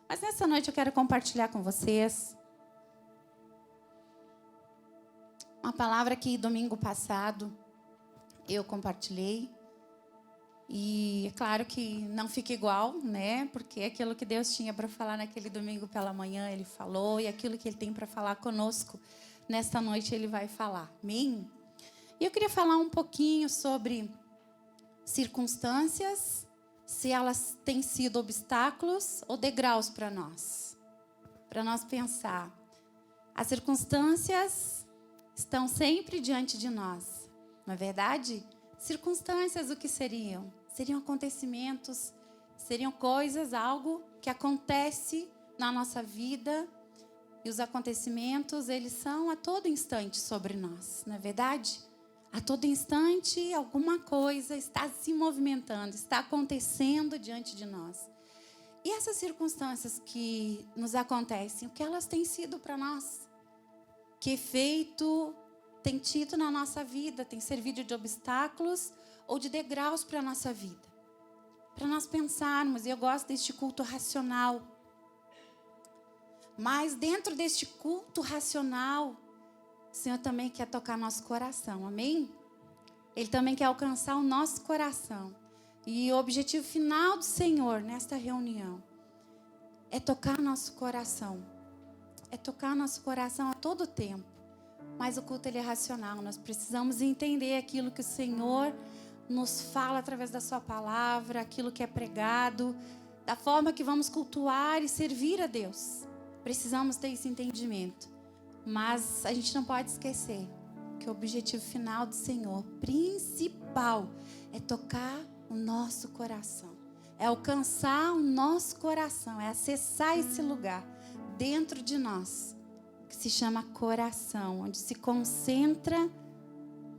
Mas nessa noite eu quero compartilhar com vocês uma palavra que domingo passado eu compartilhei. E é claro que não fica igual, né? Porque aquilo que Deus tinha para falar naquele domingo pela manhã, Ele falou. E aquilo que Ele tem para falar conosco, nesta noite Ele vai falar. Amém? E eu queria falar um pouquinho sobre circunstâncias, se elas têm sido obstáculos ou degraus para nós pensar. As circunstâncias estão sempre diante de nós, não é verdade? Circunstâncias, o que seriam? Seriam acontecimentos, seriam coisas, algo que acontece na nossa vida. E os acontecimentos, eles são a todo instante sobre nós, não é verdade? A todo instante, alguma coisa está se movimentando, está acontecendo diante de nós. E essas circunstâncias que nos acontecem, o que elas têm sido para nós? Que efeito tem tido na nossa vida? Tem servido de obstáculos ou de degraus para a nossa vida? Para nós pensarmos, e eu gosto deste culto racional. Mas dentro deste culto racional, o Senhor também quer tocar nosso coração, amém? Ele também quer alcançar o nosso coração. E o objetivo final do Senhor nesta reunião é tocar nosso coração. É tocar nosso coração a todo tempo. Mas o culto ele é racional. Nós precisamos entender aquilo que o Senhor nos fala através da sua palavra, aquilo que é pregado, da forma que vamos cultuar e servir a Deus. Precisamos ter esse entendimento. Mas a gente não pode esquecer que o objetivo final do Senhor, principal, é tocar o nosso coração. É alcançar o nosso coração, é acessar esse lugar dentro de nós, que se chama coração, onde se concentra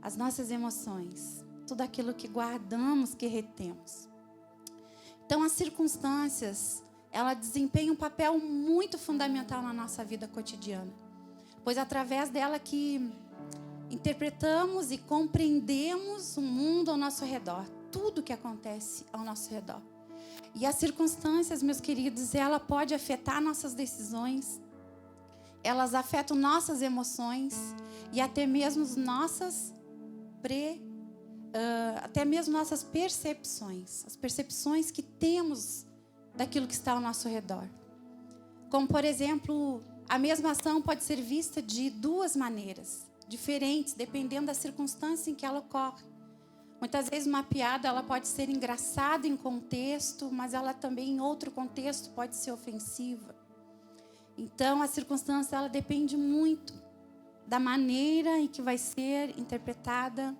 as nossas emoções, tudo aquilo que guardamos, que retemos. Então, as circunstâncias, ela desempenha um papel muito fundamental na nossa vida cotidiana. Pois através dela que interpretamos e compreendemos o mundo ao nosso redor, tudo que acontece ao nosso redor. E as circunstâncias, meus queridos, ela pode afetar nossas decisões, elas afetam nossas emoções e até mesmo nossas percepções, as percepções que temos daquilo que está ao nosso redor. Como, por exemplo, a mesma ação pode ser vista de duas maneiras diferentes, dependendo da circunstância em que ela ocorre. Muitas vezes uma piada ela pode ser engraçada em contexto, mas ela também em outro contexto pode ser ofensiva. Então a circunstância ela depende muito da maneira em que vai ser interpretada,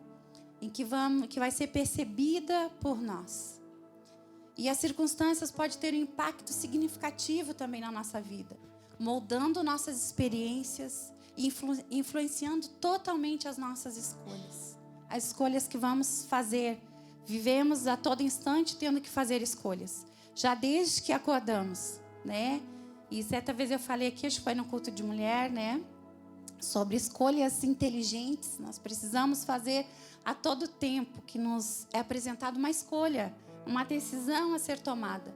em que vai ser percebida por nós. E as circunstâncias podem ter um impacto significativo também na nossa vida, moldando nossas experiências e influenciando totalmente as nossas escolhas. As escolhas que vamos fazer. Vivemos a todo instante tendo que fazer escolhas. Já desde que acordamos, né? E certa vez eu falei aqui, acho que foi no culto de mulher, né? Sobre escolhas inteligentes. Nós precisamos fazer a todo tempo que nos é apresentada uma escolha, uma decisão a ser tomada.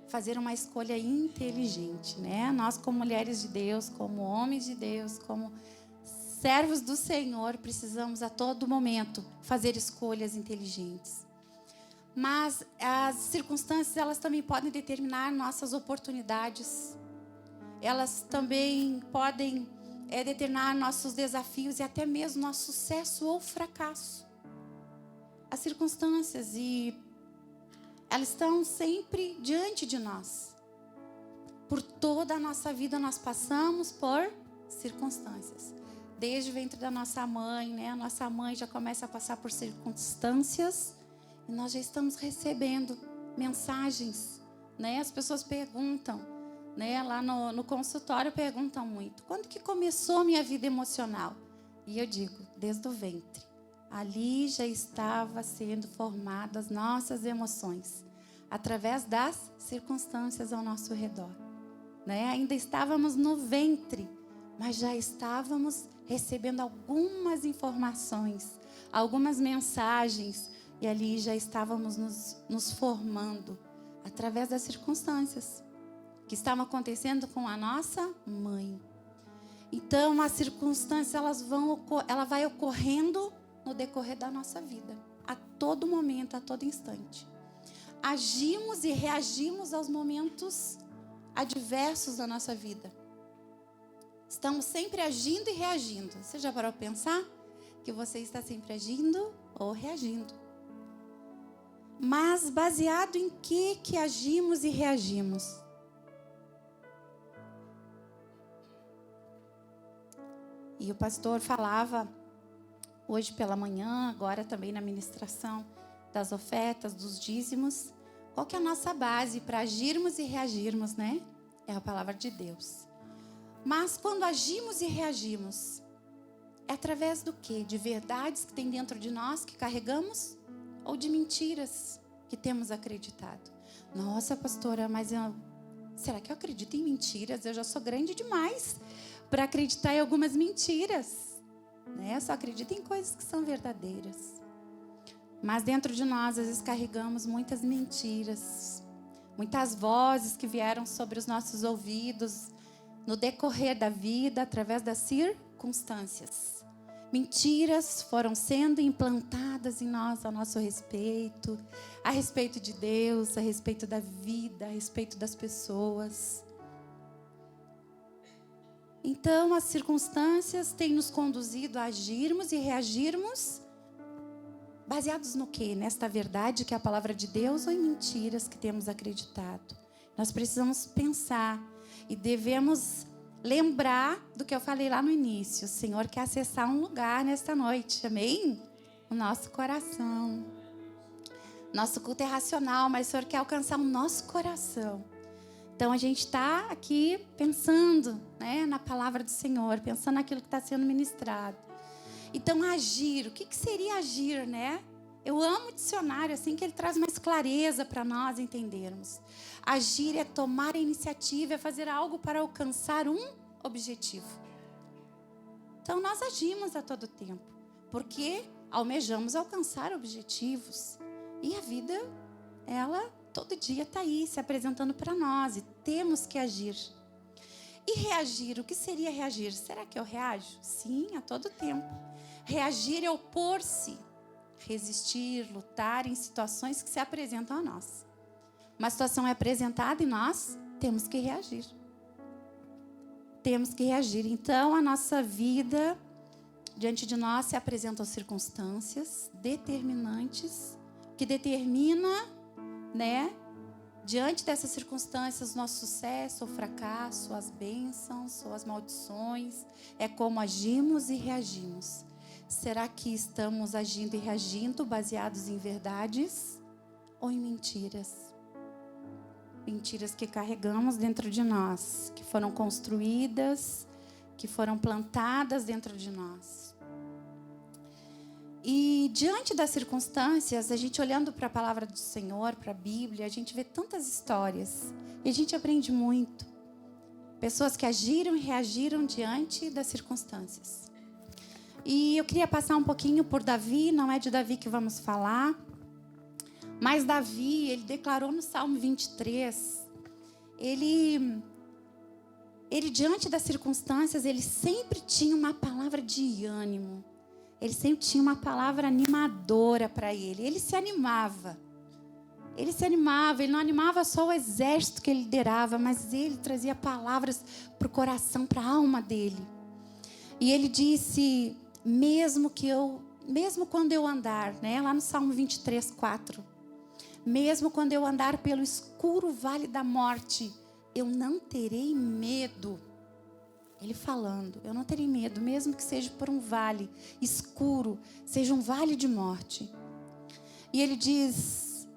Fazer uma escolha inteligente, né? Nós como mulheres de Deus, como homens de Deus, como servos do Senhor, precisamos a todo momento fazer escolhas inteligentes. Mas as circunstâncias, elas também podem determinar nossas oportunidades. Elas também podem determinar nossos desafios e até mesmo nosso sucesso ou fracasso. As circunstâncias, e elas estão sempre diante de nós. Por toda a nossa vida nós passamos por circunstâncias. Desde o ventre da nossa mãe, né? A nossa mãe já começa a passar por circunstâncias e nós já estamos recebendo mensagens, né? As pessoas perguntam, né? Lá no consultório perguntam muito: quando que começou a minha vida emocional? E eu digo, desde o ventre. Ali já estava sendo formadas nossas emoções, através das circunstâncias ao nosso redor, né? Ainda estávamos no ventre, mas já estávamos recebendo algumas informações, algumas mensagens, e ali já estávamos nos formando através das circunstâncias que estavam acontecendo com a nossa mãe. Então, as circunstâncias ela vai ocorrendo no decorrer da nossa vida, a todo momento, a todo instante. Agimos e reagimos aos momentos adversos da nossa vida. Estamos sempre agindo e reagindo. Você já parou para pensar que você está sempre agindo ou reagindo? Mas baseado em que agimos e reagimos? E o pastor falava hoje pela manhã, agora também na ministração das ofertas, dos dízimos. Qual que é a nossa base para agirmos e reagirmos, né? É a palavra de Deus. Mas quando agimos e reagimos, é através do quê? De verdades que tem dentro de nós, que carregamos? Ou de mentiras que temos acreditado? Nossa, pastora, mas será que eu acredito em mentiras? Eu já sou grande demais para acreditar em algumas mentiras, né? Eu só acredito em coisas que são verdadeiras. Mas dentro de nós, às vezes, carregamos muitas mentiras, muitas vozes que vieram sobre os nossos ouvidos no decorrer da vida, através das circunstâncias. Mentiras foram sendo implantadas em nós a nosso respeito, a respeito de Deus, a respeito da vida, a respeito das pessoas. Então, as circunstâncias têm nos conduzido a agirmos e reagirmos baseados no quê? Nesta verdade que é a palavra de Deus ou em mentiras que temos acreditado? Nós precisamos pensar e devemos lembrar do que eu falei lá no início. O Senhor quer acessar um lugar nesta noite, amém? O nosso coração. Nosso culto é racional, mas o Senhor quer alcançar o nosso coração. Então a gente está aqui pensando, né, na palavra do Senhor, pensando naquilo que está sendo ministrado. Então agir, o que seria agir, né? Eu amo o dicionário, assim que ele traz mais clareza para nós entendermos. Agir é tomar a iniciativa, é fazer algo para alcançar um objetivo. Então nós agimos a todo tempo, porque almejamos alcançar objetivos. E a vida, ela todo dia está aí se apresentando para nós e temos que agir. E reagir, o que seria reagir? Será que eu reajo? Sim, a todo tempo. Reagir é opor-se, resistir, lutar em situações que se apresentam a nós. Uma situação é apresentada e nós temos que reagir. Temos que reagir. Então, a nossa vida, diante de nós, se apresentam circunstâncias determinantes, que determina, né, diante dessas circunstâncias, nosso sucesso ou fracasso, as bênçãos ou as maldições. É como agimos e reagimos. Será que estamos agindo e reagindo baseados em verdades ou em mentiras? Mentiras que carregamos dentro de nós, que foram construídas, que foram plantadas dentro de nós. E diante das circunstâncias, a gente olhando para a palavra do Senhor, para a Bíblia, a gente vê tantas histórias e a gente aprende muito. Pessoas que agiram e reagiram diante das circunstâncias. E eu queria passar um pouquinho por Davi, não é de Davi que vamos falar, mas Davi, ele declarou no Salmo 23, ele diante das circunstâncias, ele sempre tinha uma palavra de ânimo. Ele sempre tinha uma palavra animadora para ele. Ele se animava. Ele não animava só o exército que ele liderava, mas ele trazia palavras para o coração, para a alma dele. E ele disse, mesmo quando eu andar, né, lá no Salmo 23, 4, mesmo quando eu andar pelo escuro vale da morte, eu não terei medo. Ele falando, eu não terei medo, mesmo que seja por um vale escuro, seja um vale de morte. E ele diz,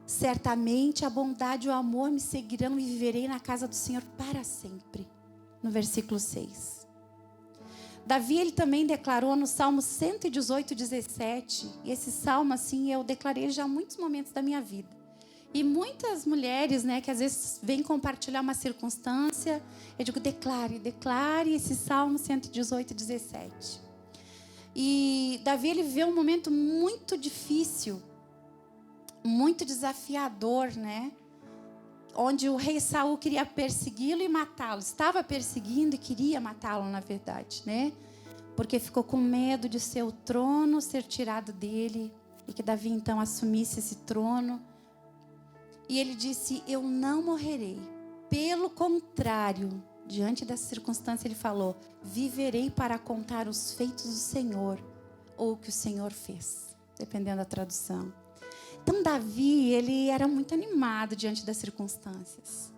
certamente a bondade e o amor me seguirão e viverei na casa do Senhor para sempre. No versículo 6. Davi, ele também declarou no Salmo 118, 17. E esse salmo, assim, eu declarei já em muitos momentos da minha vida. E muitas mulheres, né, que às vezes vêm compartilhar uma circunstância, eu digo, declare esse Salmo 118, 17. E Davi, ele viveu um momento muito difícil, muito desafiador, né? onde o rei Saul queria persegui-lo e matá-lo. Estava perseguindo e queria matá-lo, na verdade, né? Porque ficou com medo de seu trono ser tirado dele e que Davi então assumisse esse trono. E ele disse: eu não morrerei. Pelo contrário, diante dessa circunstância, ele falou: viverei para contar os feitos do Senhor, ou o que o Senhor fez, dependendo da tradução. Então, Davi, ele era muito animado diante das circunstâncias.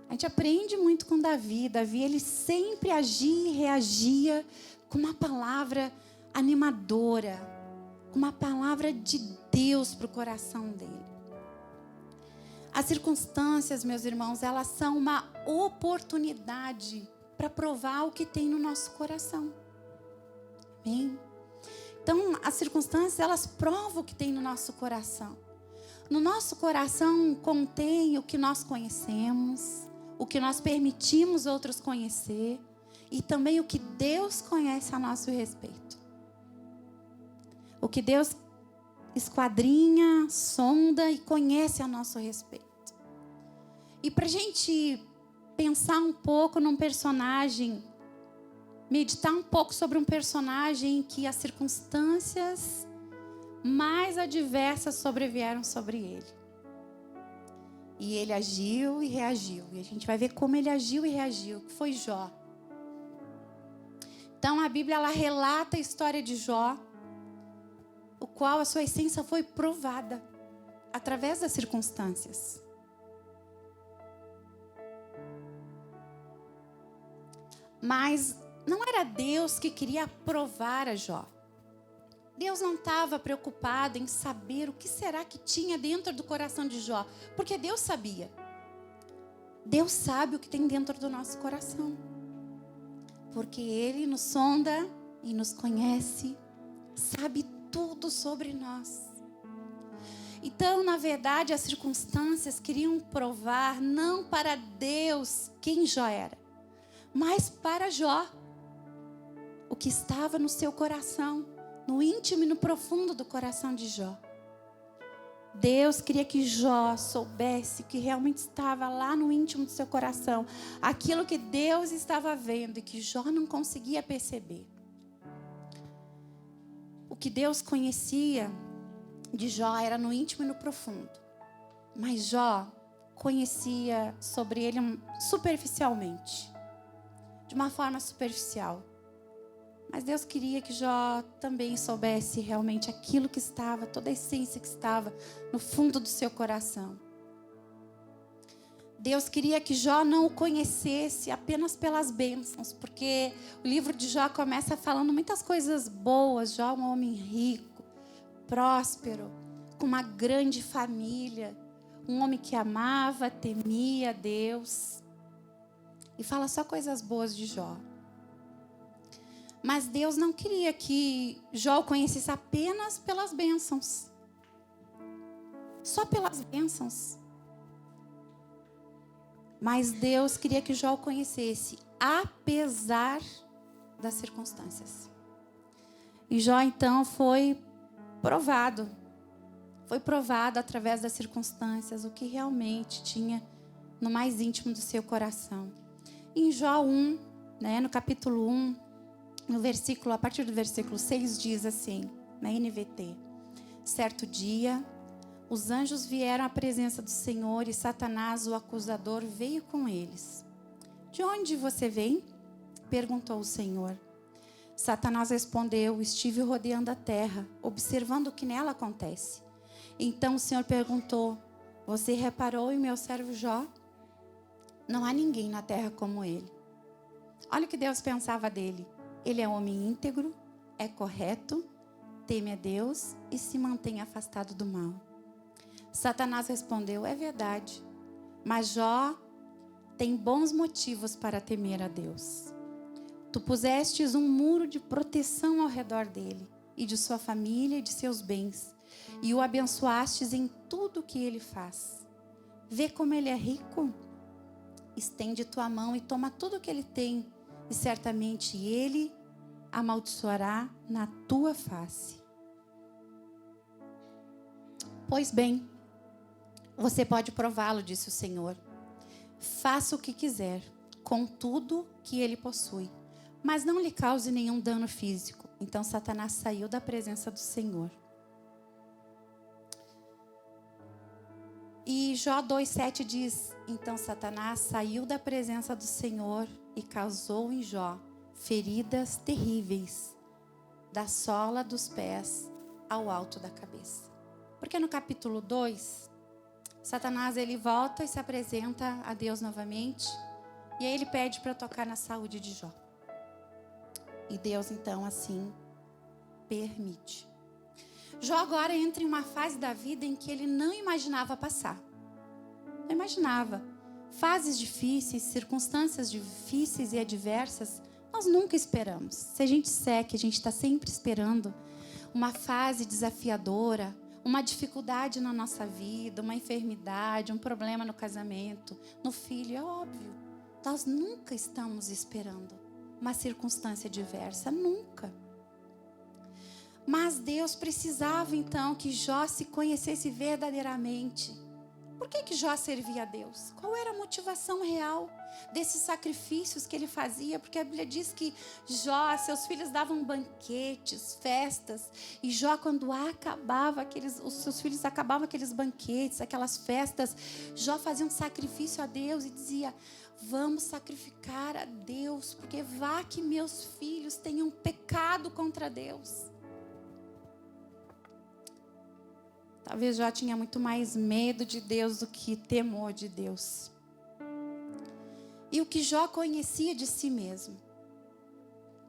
A gente aprende muito com Davi. Davi, ele sempre agia e reagia com uma palavra animadora, com uma palavra de Deus para o coração dele. As circunstâncias, meus irmãos, elas são uma oportunidade para provar o que tem no nosso coração. Amém? Então, as circunstâncias, elas provam o que tem no nosso coração. No nosso coração contém o que nós conhecemos, o que nós permitimos outros conhecer e também o que Deus conhece a nosso respeito. O que Deus esquadrinha, sonda e conhece a nosso respeito. E para a gente pensar um pouco num personagem, meditar um pouco sobre um personagem que as circunstâncias mais adversas sobrevieram sobre ele. E ele agiu e reagiu. E a gente vai ver como ele agiu e reagiu, que foi Jó. Então a Bíblia, ela relata a história de Jó, o qual a sua essência foi provada através das circunstâncias. Mas não era Deus que queria provar a Jó. Deus não estava preocupado em saber o que será que tinha dentro do coração de Jó, porque Deus sabia. Deus sabe o que tem dentro do nosso coração, porque Ele nos sonda e nos conhece, sabe tudo sobre nós. Então, na verdade, as circunstâncias queriam provar não para Deus quem Jó era, mas para Jó, o que estava no seu coração, no íntimo e no profundo do coração de Jó. Deus queria que Jó soubesse que realmente estava lá no íntimo do seu coração, aquilo que Deus estava vendo e que Jó não conseguia perceber. O que Deus conhecia de Jó era no íntimo e no profundo, mas Jó conhecia sobre ele superficialmente, de uma forma superficial. Mas Deus queria que Jó também soubesse realmente aquilo que estava, toda a essência que estava no fundo do seu coração. Deus queria que Jó não o conhecesse apenas pelas bênçãos, porque o livro de Jó começa falando muitas coisas boas. Jó é um homem rico, próspero, com uma grande família, um homem que amava, temia Deus. E fala só coisas boas de Jó. Mas Deus não queria que Jó o conhecesse apenas pelas bênçãos. Só pelas bênçãos. Mas Deus queria que Jó o conhecesse apesar das circunstâncias. E Jó então foi provado. Foi provado através das circunstâncias o que realmente tinha no mais íntimo do seu coração. Em Jó 1, no capítulo 1, a partir do versículo 6 diz assim, na NVT: certo dia, os anjos vieram à presença do Senhor e Satanás, o acusador, veio com eles. De onde você vem? Perguntou o Senhor. Satanás respondeu: estive rodeando a terra, observando o que nela acontece. Então o Senhor perguntou: você reparou em meu servo Jó? Não há ninguém na terra como ele. Olha o que Deus pensava dele. Ele é homem íntegro, é correto, teme a Deus e se mantém afastado do mal. Satanás respondeu: é verdade, mas Jó tem bons motivos para temer a Deus. Tu pusestes um muro de proteção ao redor dele, e de sua família e de seus bens, e o abençoastes em tudo o que ele faz. Vê como ele é rico? Estende tua mão e toma tudo o que ele tem, e certamente ele amaldiçoará na tua face. Pois bem, você pode prová-lo, disse o Senhor. faça o que quiser com tudo que ele possui, mas não lhe cause nenhum dano físico. Então Satanás saiu da presença do Senhor. E Jó 2,7 diz: então Satanás saiu da presença do Senhor e causou em Jó feridas terríveis, da sola dos pés ao alto da cabeça. Porque no capítulo 2, Satanás ele volta e se apresenta a Deus novamente. E aí ele pede para tocar na saúde de Jó. E Deus então assim permite. Jó agora entra em uma fase da vida em que ele não imaginava passar. Não imaginava. Fases difíceis, circunstâncias difíceis e adversas, nós nunca esperamos. Se a gente disser que a gente está sempre esperando uma fase desafiadora, uma dificuldade na nossa vida, uma enfermidade, um problema no casamento, no filho, é óbvio. Nós nunca estamos esperando uma circunstância diversa, nunca. Mas Deus precisava então que Jó se conhecesse verdadeiramente. Por que Jó servia a Deus? Qual era a motivação real desses sacrifícios que ele fazia? Porque a Bíblia diz que Jó, seus filhos davam banquetes, festas. E Jó, quando os seus filhos acabavam aqueles banquetes, aquelas festas, Jó fazia um sacrifício a Deus e dizia: vamos sacrificar a Deus, porque vá que meus filhos tenham pecado contra Deus. Talvez Jó tinha muito mais medo de Deus do que temor de Deus. E o que Jó conhecia de si mesmo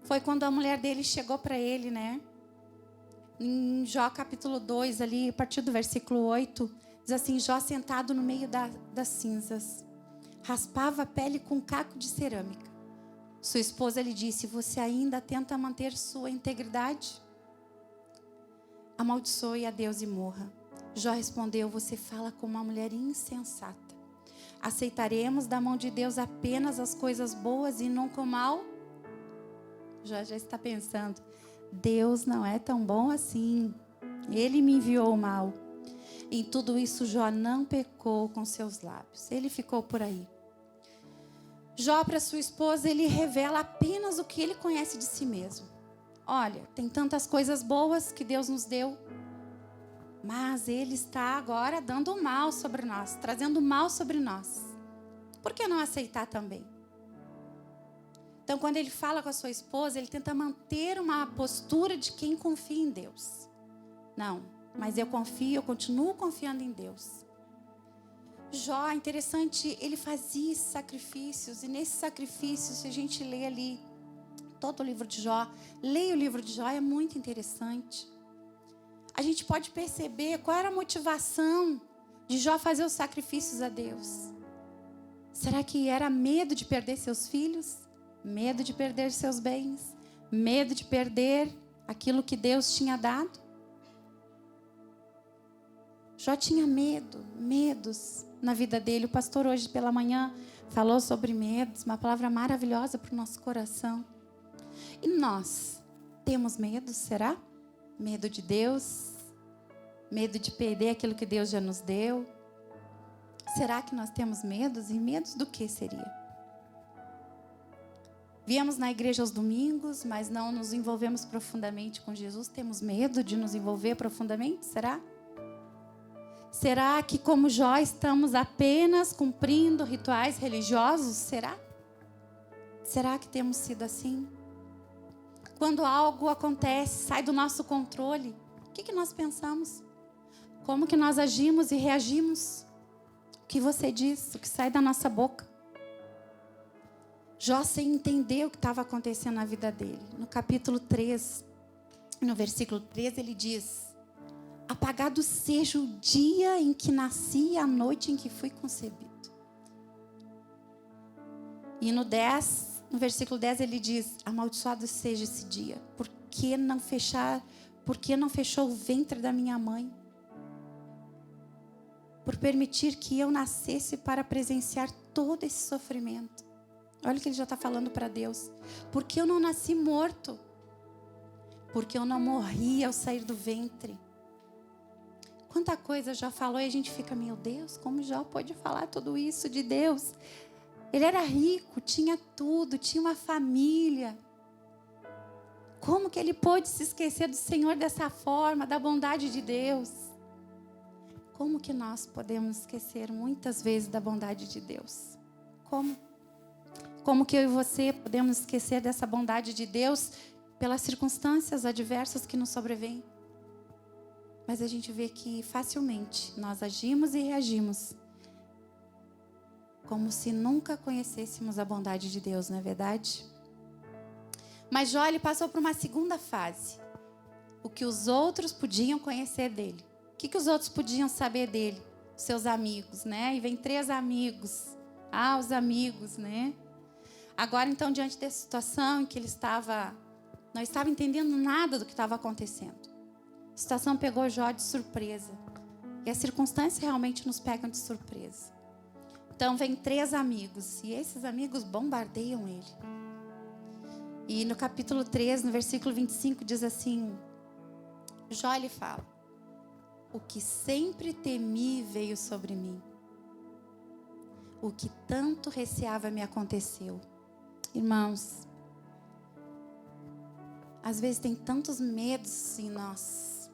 foi quando a mulher dele chegou para ele, né? Em Jó capítulo 2, ali, a partir do versículo 8, diz assim: Jó sentado no meio das cinzas, raspava a pele com um caco de cerâmica. Sua esposa lhe disse: você ainda tenta manter sua integridade? Amaldiçoe a Deus e morra. Jó respondeu: você fala como uma mulher insensata. Aceitaremos da mão de Deus apenas as coisas boas e nunca o mal? Jó já está pensando: Deus não é tão bom assim. Ele me enviou o mal. Em tudo isso, Jó não pecou com seus lábios. Ele ficou por aí. Jó, para sua esposa, ele revela apenas o que ele conhece de si mesmo. Olha, tem tantas coisas boas que Deus nos deu, mas Ele está agora dando mal sobre nós, trazendo mal sobre nós. Por que não aceitar também? Então, quando ele fala com a sua esposa, ele tenta manter uma postura de quem confia em Deus. Não, mas eu continuo confiando em Deus. Jó, interessante, ele fazia esses sacrifícios, e nesses sacrifícios, se a gente lê ali todo o livro de Jó, leia o livro de Jó, é muito interessante. A gente pode perceber qual era a motivação de Jó fazer os sacrifícios a Deus. Será que era medo de perder seus filhos? Medo de perder seus bens? Medo de perder aquilo que Deus tinha dado? Jó tinha medos na vida dele. O pastor hoje pela manhã falou sobre medos, uma palavra maravilhosa para o nosso coração. E nós temos medo, será? Medo de Deus? Medo de perder aquilo que Deus já nos deu? Será que nós temos medos? E medos do que seria? Viemos na igreja aos domingos, mas não nos envolvemos profundamente com Jesus. Temos medo de nos envolver profundamente? Será? Será que, como Jó, estamos apenas cumprindo rituais religiosos? Será? Será que temos sido assim? Quando algo acontece, sai do nosso controle, o que nós pensamos? Como que nós agimos e reagimos? O que você diz? O que sai da nossa boca? Jó, sem entender o que estava acontecendo na vida dele. No capítulo 3, no versículo 13, ele diz: apagado seja o dia em que nasci e a noite em que fui concebido. E no versículo 10 ele diz: amaldiçoado seja esse dia, por que não fechou o ventre da minha mãe? Por permitir que eu nascesse para presenciar todo esse sofrimento. Olha o que ele já está falando para Deus. Porque eu não nasci morto. Porque eu não morri ao sair do ventre. Quanta coisa Jó falou e a gente fica, meu Deus, como Jó pode falar tudo isso de Deus? Ele era rico, tinha tudo, tinha uma família. Como que ele pôde se esquecer do Senhor dessa forma, da bondade de Deus? Como que nós podemos esquecer muitas vezes da bondade de Deus? Como? Como que eu e você podemos esquecer dessa bondade de Deus pelas circunstâncias adversas que nos sobrevêm? Mas a gente vê que facilmente nós agimos e reagimos como se nunca conhecêssemos a bondade de Deus, não é verdade? Mas Jó, ele passou por uma segunda fase. O que os outros podiam conhecer dele. O que os outros podiam saber dele? Seus amigos, né? E vem 3 amigos. Os amigos, né? Agora, então, diante dessa situação em que ele não estava entendendo nada do que estava acontecendo. A situação pegou Jó de surpresa. E as circunstâncias realmente nos pegam de surpresa. Então, vem 3 amigos. E esses amigos bombardeiam ele. E no capítulo 3, no versículo 25, diz assim... Jó, ele fala... O que sempre temi veio sobre mim. O que tanto receava me aconteceu. Irmãos, às vezes tem tantos medos em nós.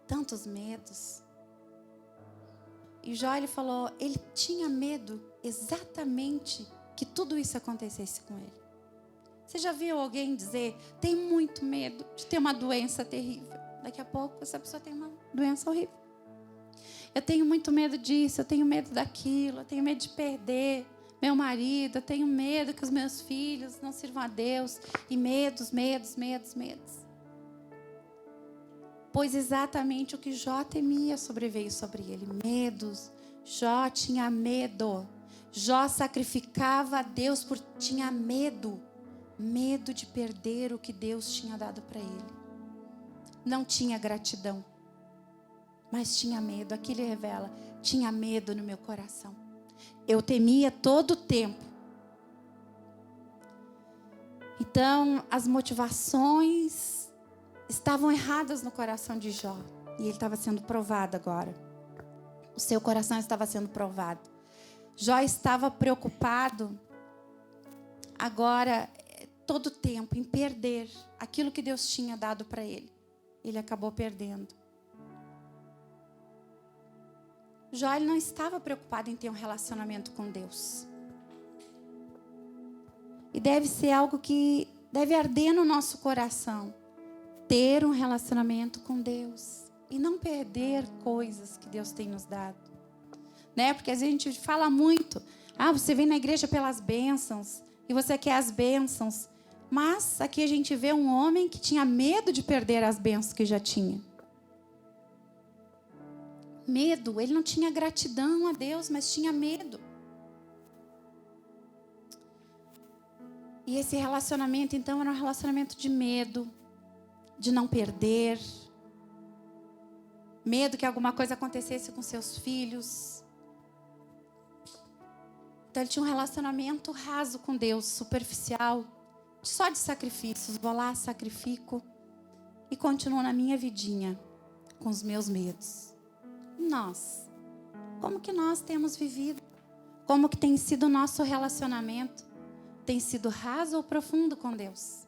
Tantos medos. E Jó, ele falou, ele tinha medo exatamente que tudo isso acontecesse com ele. Você já viu alguém dizer, tem muito medo de ter uma doença terrível? Daqui a pouco essa pessoa tem uma doença horrível. Eu tenho muito medo disso, eu tenho medo daquilo, eu tenho medo de perder meu marido, eu tenho medo que os meus filhos não sirvam a Deus. E medos. Pois exatamente o que Jó temia sobreveio sobre ele. Medos. Jó tinha medo. Jó sacrificava a Deus porque tinha medo. Medo de perder o que Deus tinha dado para ele. Não tinha gratidão, mas tinha medo. Aqui ele revela, tinha medo no meu coração. Eu temia todo o tempo. Então, as motivações estavam erradas no coração de Jó. E ele estava sendo provado agora. O seu coração estava sendo provado. Jó estava preocupado agora, todo o tempo, em perder aquilo que Deus tinha dado para ele. Ele acabou perdendo. Jó, ele não estava preocupado em ter um relacionamento com Deus. E deve ser algo que deve arder no nosso coração. Ter um relacionamento com Deus. E não perder coisas que Deus tem nos dado. Né? Porque a gente fala muito. Você vem na igreja pelas bênçãos. E você quer as bênçãos. Mas aqui a gente vê um homem que tinha medo de perder as bênçãos que já tinha. Medo, ele não tinha gratidão a Deus, mas tinha medo. E esse relacionamento, então, era um relacionamento de medo, de não perder. Medo que alguma coisa acontecesse com seus filhos. Então, ele tinha um relacionamento raso com Deus, superficial. Só de sacrifícios, vou lá, sacrifico e continuo na minha vidinha com os meus medos. Nós, como que nós temos vivido? Como que tem sido o nosso relacionamento? Tem sido raso ou profundo com Deus?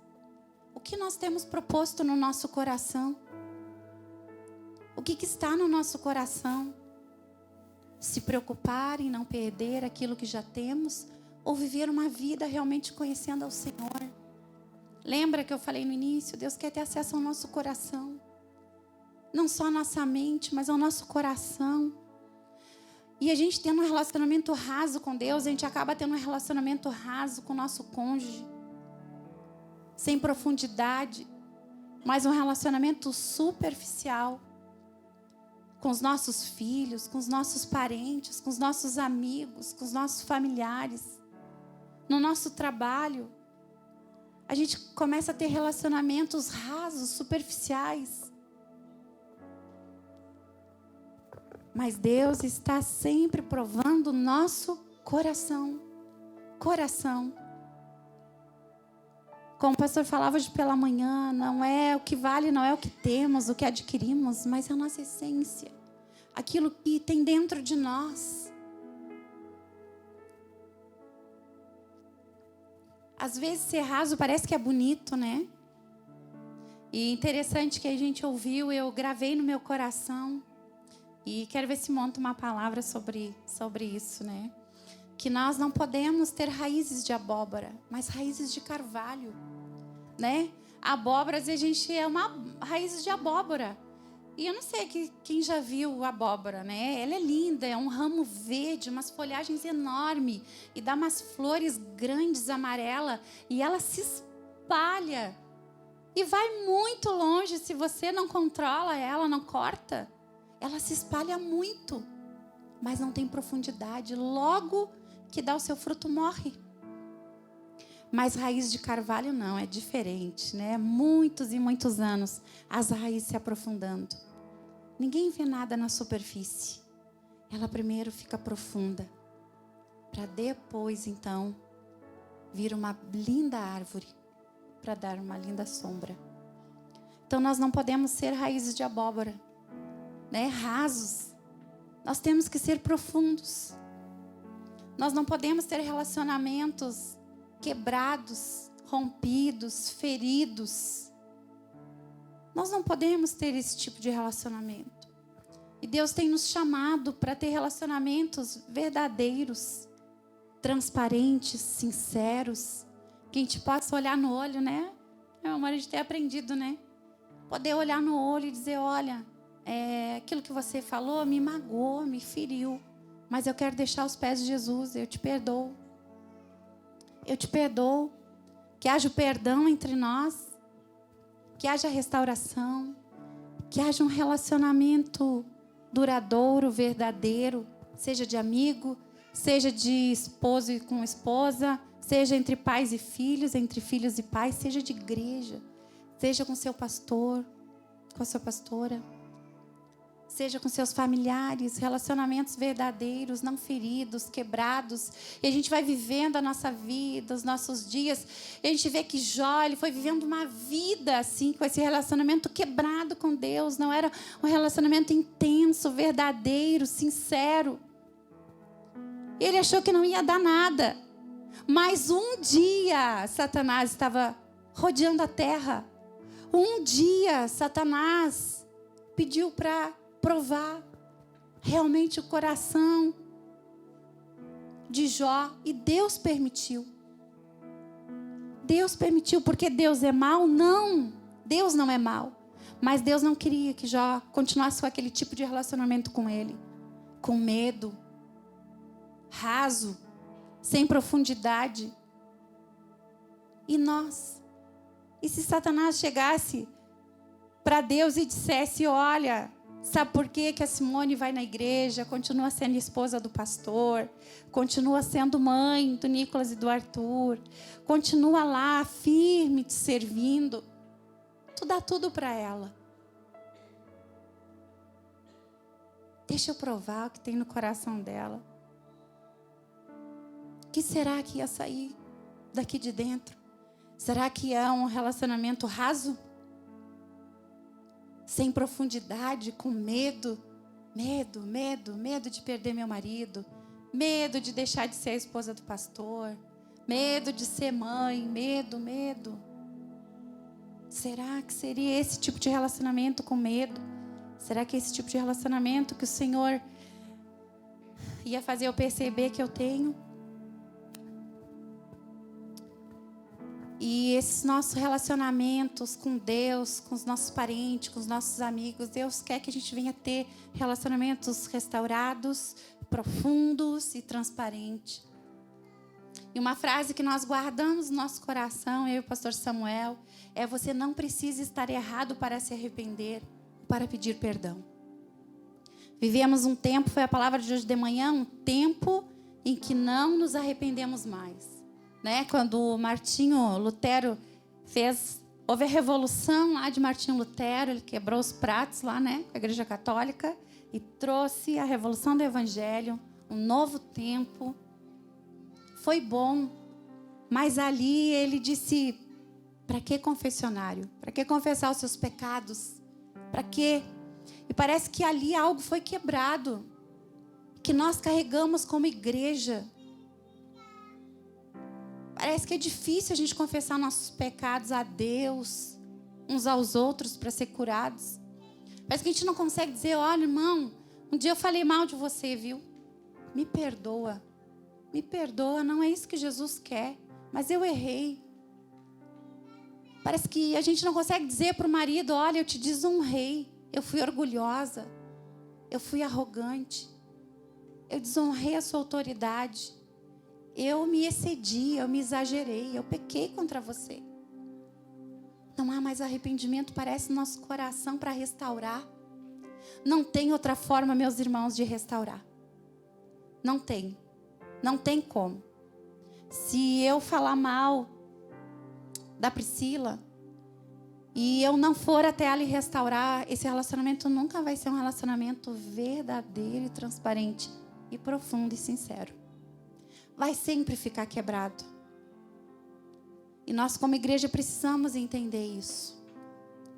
O que nós temos proposto no nosso coração? O que está no nosso coração? Se preocupar em não perder aquilo que já temos ou viver uma vida realmente conhecendo ao Senhor? Lembra que eu falei no início? Deus quer ter acesso ao nosso coração. Não só a nossa mente, mas ao nosso coração. E a gente tendo um relacionamento raso com Deus, a gente acaba tendo um relacionamento raso com o nosso cônjuge. Sem profundidade. Mas um relacionamento superficial. Com os nossos filhos, com os nossos parentes, com os nossos amigos, com os nossos familiares. No nosso trabalho. A gente começa a ter relacionamentos rasos, superficiais. Mas Deus está sempre provando o nosso coração. Coração. Como o pastor falava hoje pela manhã, não é o que vale, não é o que temos, o que adquirimos, mas é a nossa essência. aquilo que tem dentro de nós. Às vezes ser raso parece que é bonito, né? E interessante que a gente ouviu, eu gravei no meu coração. E quero ver se monta uma palavra sobre isso, né? Que nós não podemos ter raízes de abóbora, mas raízes de carvalho, né? A abóbora, às vezes a gente é uma raiz de abóbora. E eu não sei quem já viu abóbora, né? Ela é linda, é um ramo verde, umas folhagens enormes. E dá umas flores grandes, amarelas. E ela se espalha. E vai muito longe se você não controla ela, não corta. Ela se espalha muito, mas não tem profundidade. Logo que dá o seu fruto, morre. Mas raiz de carvalho não, é diferente, né? Muitos e muitos anos, as raízes se aprofundando. Ninguém vê nada na superfície. Ela primeiro fica profunda, para depois, então, vir uma linda árvore, para dar uma linda sombra. Então, nós não podemos ser raízes de abóbora, né? Rasos. Nós temos que ser profundos. Nós não podemos ter relacionamentos quebrados, rompidos, feridos. Nós não podemos ter esse tipo de relacionamento. E Deus tem nos chamado para ter relacionamentos verdadeiros, transparentes, sinceros, que a gente possa olhar no olho, né? Meu amor, a gente tem aprendido, né? Poder olhar no olho e dizer, olha, aquilo que você falou me magoou, me feriu, mas eu quero deixar aos pés de Jesus, eu te perdoo. Eu te perdoo, que haja o perdão entre nós, que haja restauração, que haja um relacionamento duradouro, verdadeiro, seja de amigo, seja de esposo e com esposa, seja entre pais e filhos, entre filhos e pais, seja de igreja, seja com seu pastor, com a sua pastora, seja com seus familiares, relacionamentos verdadeiros, não feridos, quebrados. E a gente vai vivendo a nossa vida, os nossos dias. E a gente vê que Jó, ele foi vivendo uma vida assim, com esse relacionamento quebrado com Deus. Não era um relacionamento intenso, verdadeiro, sincero. E ele achou que não ia dar nada. Mas um dia, Satanás estava rodeando a terra. Um dia, Satanás pediu para provar realmente o coração de Jó, e Deus permitiu. Deus permitiu, porque Deus é mau? Não, Deus não é mau. Mas Deus não queria que Jó continuasse com aquele tipo de relacionamento com ele, com medo, raso, sem profundidade. E nós? E se Satanás chegasse para Deus e dissesse, olha, sabe por que a Simone vai na igreja, continua sendo esposa do pastor, continua sendo mãe do Nicolas e do Arthur, continua lá, firme, te servindo. Tu dá tudo para ela. Deixa eu provar o que tem no coração dela. O que será que ia sair daqui de dentro? Será que é um relacionamento raso? Sem profundidade, com medo, medo de perder meu marido, medo de deixar de ser a esposa do pastor, medo de ser mãe, medo. Será que seria esse tipo de relacionamento com medo? Será que é esse tipo de relacionamento que o Senhor ia fazer eu perceber que eu tenho? E esses nossos relacionamentos com Deus, com os nossos parentes, com os nossos amigos, Deus quer que a gente venha ter relacionamentos restaurados, profundos e transparentes. E uma frase que nós guardamos no nosso coração, eu e o pastor Samuel, é: você não precisa estar errado para se arrepender, para pedir perdão. Vivemos um tempo, foi a palavra de hoje de manhã, um tempo em que não nos arrependemos mais. Né? Quando o Martinho Lutero houve a revolução lá de Martinho Lutero, ele quebrou os pratos lá, né, com a Igreja Católica, e trouxe a revolução do Evangelho, um novo tempo. Foi bom, mas ali ele disse: para que confessionário? Para que confessar os seus pecados? Para que E parece que ali algo foi quebrado, que nós carregamos como igreja. Parece que é difícil a gente confessar nossos pecados a Deus, uns aos outros, para ser curados. Parece que a gente não consegue dizer: olha, irmão, um dia eu falei mal de você, viu? Me perdoa. Me perdoa, não é isso que Jesus quer, mas eu errei. Parece que a gente não consegue dizer para o marido: olha, eu te desonrei, eu fui orgulhosa, eu fui arrogante, eu desonrei a sua autoridade, eu me excedi, eu me exagerei, eu pequei contra você. Não há mais arrependimento, parece, no nosso coração para restaurar. Não tem outra forma, meus irmãos, de restaurar. Não tem. Não tem como. Se eu falar mal da Priscila e eu não for até ela e restaurar, esse relacionamento nunca vai ser um relacionamento verdadeiro e transparente e profundo e sincero. Vai sempre ficar quebrado. E nós, como igreja, precisamos entender isso.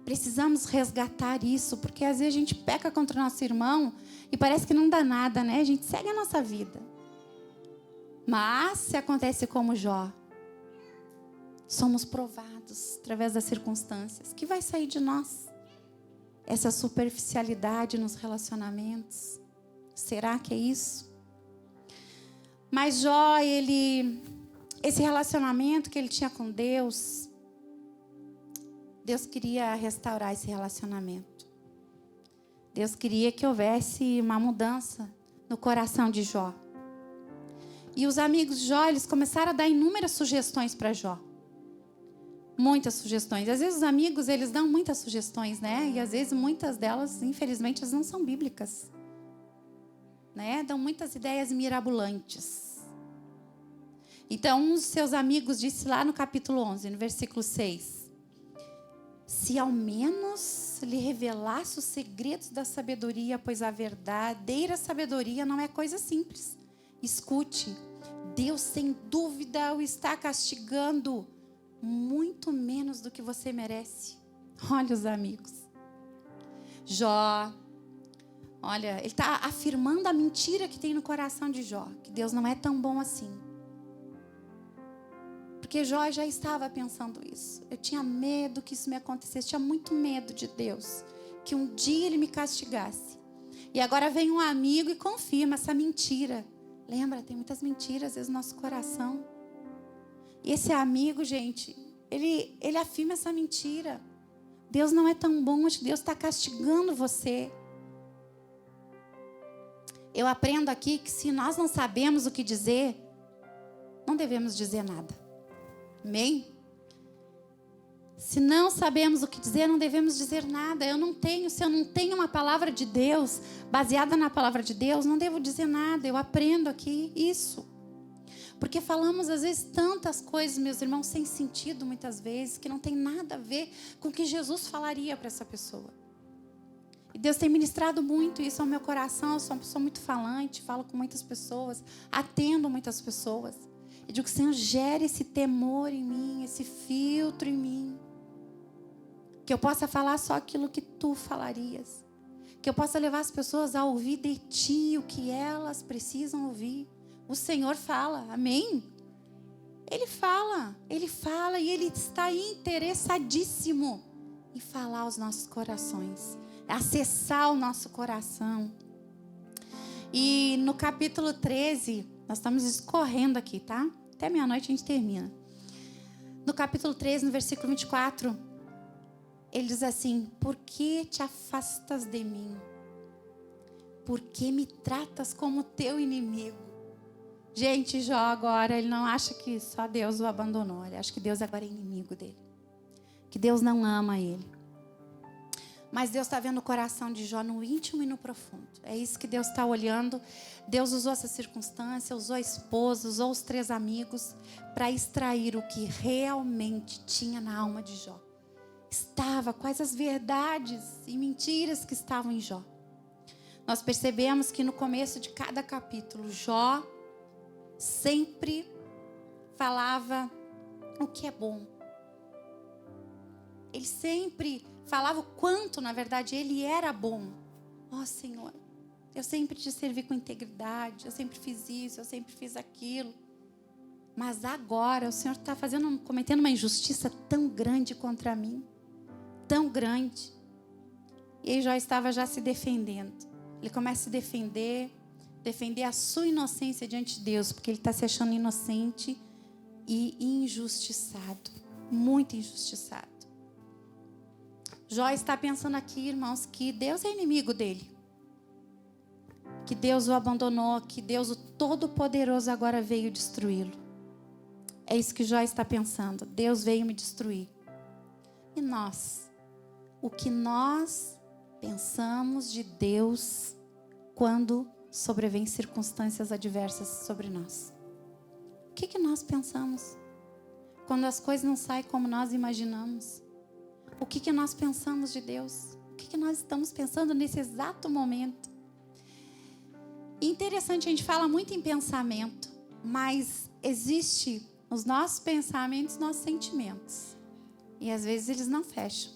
Precisamos resgatar isso, porque às vezes a gente peca contra o nosso irmão e parece que não dá nada, né? A gente segue a nossa vida. Mas se acontece como Jó, somos provados através das circunstâncias. O que vai sair de nós? Essa superficialidade nos relacionamentos. Será que é isso? Mas Jó, esse relacionamento que ele tinha com Deus, Deus queria restaurar esse relacionamento. Deus queria que houvesse uma mudança no coração de Jó. E os amigos de Jó, eles começaram a dar inúmeras sugestões para Jó. Muitas sugestões. Às vezes os amigos, eles dão muitas sugestões, né? E às vezes muitas delas, infelizmente, elas não são bíblicas. Né? Dão muitas ideias mirabolantes. Então, um dos seus amigos disse lá no capítulo 11, no versículo 6. Se ao menos lhe revelasse os segredos da sabedoria, pois a verdadeira sabedoria não é coisa simples. Escute, Deus sem dúvida o está castigando muito menos do que você merece. Olha os amigos. Jó, olha, ele está afirmando a mentira que tem no coração de Jó, que Deus não é tão bom assim. Porque Jó já estava pensando isso. Eu tinha medo que isso me acontecesse, tinha muito medo de Deus, que um dia ele me castigasse. E agora vem um amigo e confirma essa mentira. Lembra, tem muitas mentiras às vezes no nosso coração. E esse amigo, gente, ele afirma essa mentira. Deus não é tão bom, acho que Deus está castigando você. Eu aprendo aqui que se nós não sabemos o que dizer, não devemos dizer nada. Amém? Se não sabemos o que dizer, não devemos dizer nada. Se eu não tenho uma palavra de Deus, baseada na palavra de Deus, não devo dizer nada. Eu aprendo aqui isso. Porque falamos às vezes tantas coisas, meus irmãos, sem sentido muitas vezes, que não tem nada a ver com o que Jesus falaria para essa pessoa. E Deus tem ministrado muito isso ao meu coração. Eu sou uma pessoa muito falante, falo com muitas pessoas, atendo muitas pessoas. Eu digo: Senhor, gere esse temor em mim, esse filtro em mim. Que eu possa falar só aquilo que tu falarias. Que eu possa levar as pessoas a ouvir de ti o que elas precisam ouvir. O Senhor fala, amém? Ele fala e Ele está interessadíssimo em falar aos nossos corações. Acessar o nosso coração. E no capítulo 13, nós estamos escorrendo aqui, tá? Até meia-noite a gente termina. No capítulo 13, no versículo 24, ele diz assim: por que te afastas de mim? Por que me tratas como teu inimigo? Gente, Jó agora, ele não acha que só Deus o abandonou. Ele acha que Deus agora é inimigo dele. Que Deus não ama ele. Mas Deus está vendo o coração de Jó no íntimo e no profundo. É isso que Deus está olhando. Deus usou essa circunstância, usou a esposa, usou os 3 amigos para extrair o que realmente tinha na alma de Jó. Quais as verdades e mentiras que estavam em Jó. Nós percebemos que no começo de cada capítulo, Jó sempre falava o que é bom. Ele sempre falava o quanto, na verdade, ele era bom. Ó, Senhor, eu sempre te servi com integridade, eu sempre fiz isso, eu sempre fiz aquilo. Mas agora o Senhor está cometendo uma injustiça tão grande contra mim. Tão grande. E aí Jó estava já se defendendo. Ele começa a se defender a sua inocência diante de Deus, porque ele está se achando inocente e injustiçado. Muito injustiçado. Jó está pensando aqui, irmãos, que Deus é inimigo dele. Que Deus o abandonou, que Deus, o Todo-Poderoso, agora veio destruí-lo. É isso que Jó está pensando. Deus veio me destruir. E nós? O que nós pensamos de Deus quando sobrevêm circunstâncias adversas sobre nós? O que nós pensamos? Quando as coisas não saem como nós imaginamos? O que nós pensamos de Deus? O que nós estamos pensando nesse exato momento? E interessante, a gente fala muito em pensamento, mas existe os nossos pensamentos, nossos sentimentos. E às vezes eles não fecham.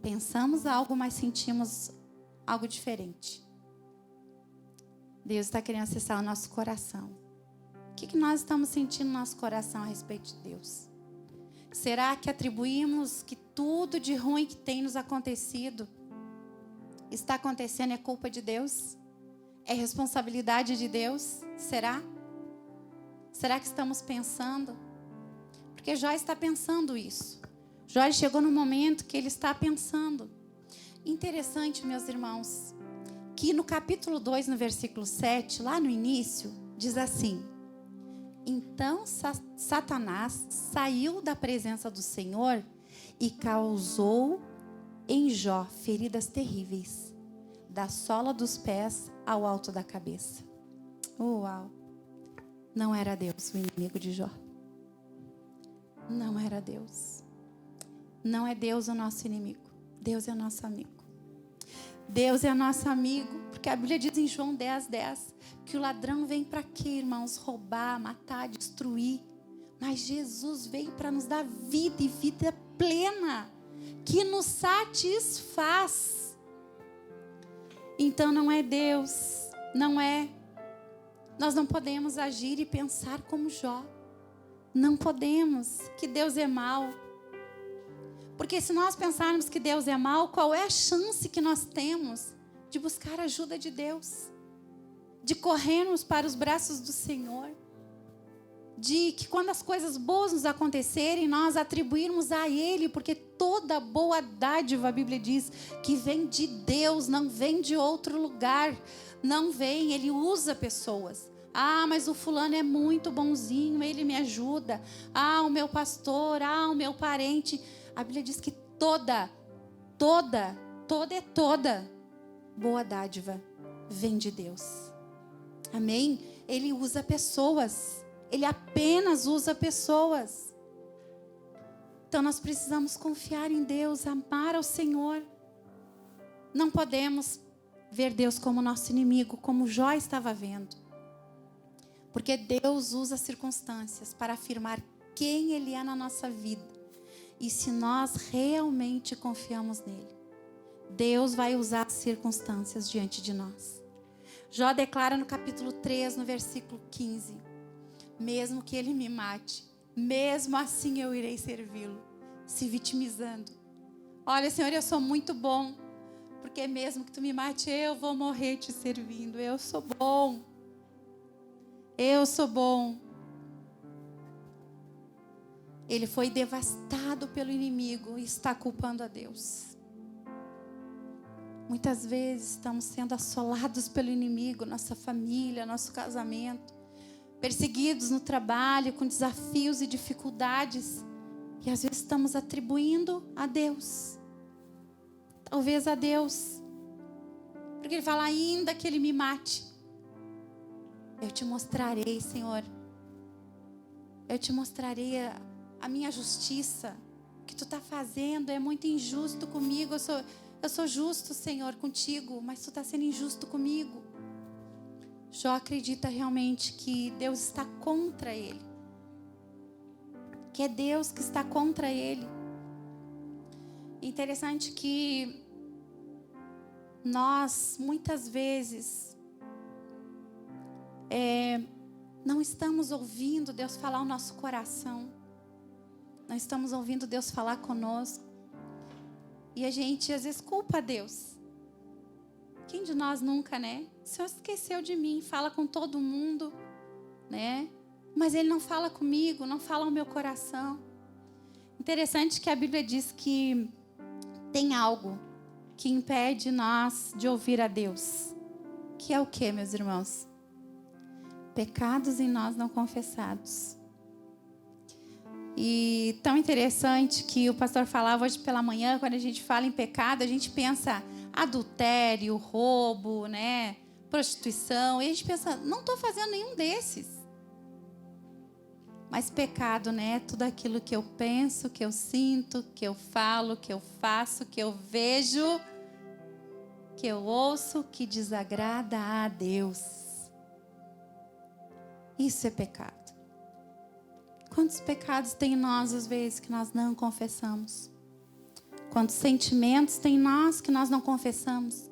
Pensamos algo, mas sentimos algo diferente. Deus está querendo acessar o nosso coração. O que nós estamos sentindo no nosso coração a respeito de Deus? Será que atribuímos que tudo de ruim que tem nos acontecido, está acontecendo, é culpa de Deus? É responsabilidade de Deus? Será? Será que estamos pensando? Porque Jó está pensando isso. Jó chegou no momento que ele está pensando. Interessante, meus irmãos, que no capítulo 2, no versículo 7, lá no início, diz assim: então Satanás saiu da presença do Senhor e causou em Jó feridas terríveis, da sola dos pés ao alto da cabeça. Uau! Não era Deus o inimigo de Jó. Não era Deus. Não é Deus o nosso inimigo. Deus é nosso amigo. Deus é nosso amigo, porque a Bíblia diz em João 10:10 que o ladrão vem para quê, irmãos? Roubar, matar, destruir. Mas Jesus veio para nos dar vida e vida plena, que nos satisfaz. Então não é Deus, não é. Nós não podemos agir e pensar como Jó. Não podemos, que Deus é mau. Porque se nós pensarmos que Deus é mau, qual é a chance que nós temos de buscar a ajuda de Deus? De corrermos para os braços do Senhor? De que quando as coisas boas nos acontecerem, nós atribuirmos a Ele, porque toda boa dádiva, a Bíblia diz, que vem de Deus, não vem de outro lugar. Não vem, Ele usa pessoas. Ah, mas o fulano é muito bonzinho, ele me ajuda. Ah, o meu pastor, o meu parente. A Bíblia diz que toda boa dádiva vem de Deus. Amém? Ele usa pessoas. Ele apenas usa pessoas. Então nós precisamos confiar em Deus, amar ao Senhor. Não podemos ver Deus como nosso inimigo, como Jó estava vendo. Porque Deus usa circunstâncias para afirmar quem Ele é na nossa vida. E se nós realmente confiamos nele, Deus vai usar as circunstâncias diante de nós. Jó declara no capítulo 3, no versículo 15: mesmo que ele me mate, mesmo assim eu irei servi-lo, se vitimizando. Olha, Senhor, eu sou muito bom, porque mesmo que tu me mate, eu vou morrer te servindo. Eu sou bom. Eu sou bom. Ele foi devastado pelo inimigo e está culpando a Deus. Muitas vezes estamos sendo assolados pelo inimigo, nossa família, nosso casamento, perseguidos no trabalho, com desafios e dificuldades. E às vezes estamos atribuindo a Deus. Talvez a Deus. Porque Ele fala, ainda que Ele me mate, eu te mostrarei, Senhor. Eu te mostrarei a minha justiça. O que tu está fazendo é muito injusto comigo. Eu sou justo, Senhor, contigo, mas tu está sendo injusto comigo. Jó acredita realmente que Deus está contra ele. Que é Deus que está contra ele. Interessante que nós, muitas vezes, não estamos ouvindo Deus falar o nosso coração. Não estamos ouvindo Deus falar conosco. E a gente, às vezes, culpa Deus. Quem de nós nunca, né? O Senhor esqueceu de mim, fala com todo mundo, né? Mas Ele não fala comigo, não fala ao meu coração. Interessante que a Bíblia diz que tem algo que impede nós de ouvir a Deus. Que é o quê, meus irmãos? Pecados em nós não confessados. E tão interessante que o pastor falava hoje pela manhã, quando a gente fala em pecado, a gente pensa adultério, roubo, né? Prostituição. E a gente pensa, não estou fazendo nenhum desses. Mas pecado, né? Tudo aquilo que eu penso, que eu sinto, que eu falo, que eu faço, que eu vejo, que eu ouço, que desagrada a Deus. Isso é pecado. Quantos pecados tem em nós, às vezes, que nós não confessamos? Quantos sentimentos tem em nós que nós não confessamos?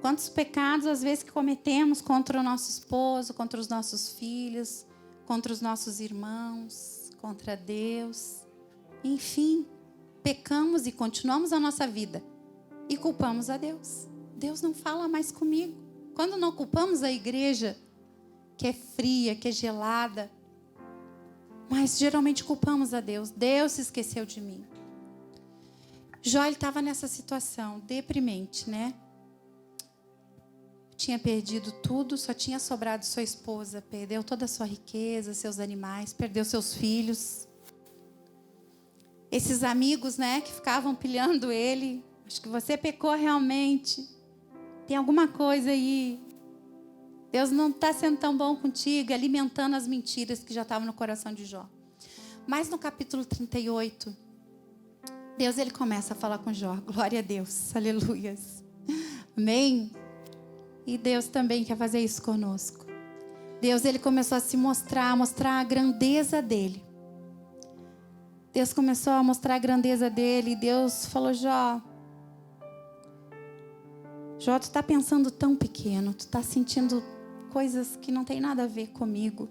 Quantos pecados, às vezes, que cometemos contra o nosso esposo, contra os nossos filhos, contra os nossos irmãos, contra Deus. Enfim, pecamos e continuamos a nossa vida e culpamos a Deus. Deus não fala mais comigo. Quando não culpamos a igreja, que é fria, que é gelada, mas geralmente culpamos a Deus. Deus se esqueceu de mim. Jó estava nessa situação deprimente, né? Tinha perdido tudo, só tinha sobrado sua esposa. Perdeu toda a sua riqueza, seus animais, perdeu seus filhos. Esses amigos, né, que ficavam pilhando ele. Acho que você pecou realmente. Tem alguma coisa aí. Deus não está sendo tão bom contigo, alimentando as mentiras que já estavam no coração de Jó. Mas no capítulo 38, Deus ele começa a falar com Jó. Glória a Deus, aleluias. Amém? E Deus também quer fazer isso conosco. Deus ele começou a se mostrar a grandeza dele. Deus começou a mostrar a grandeza dele. E Deus falou, Jó, tu está pensando tão pequeno, tu está sentindo coisas que não tem nada a ver comigo.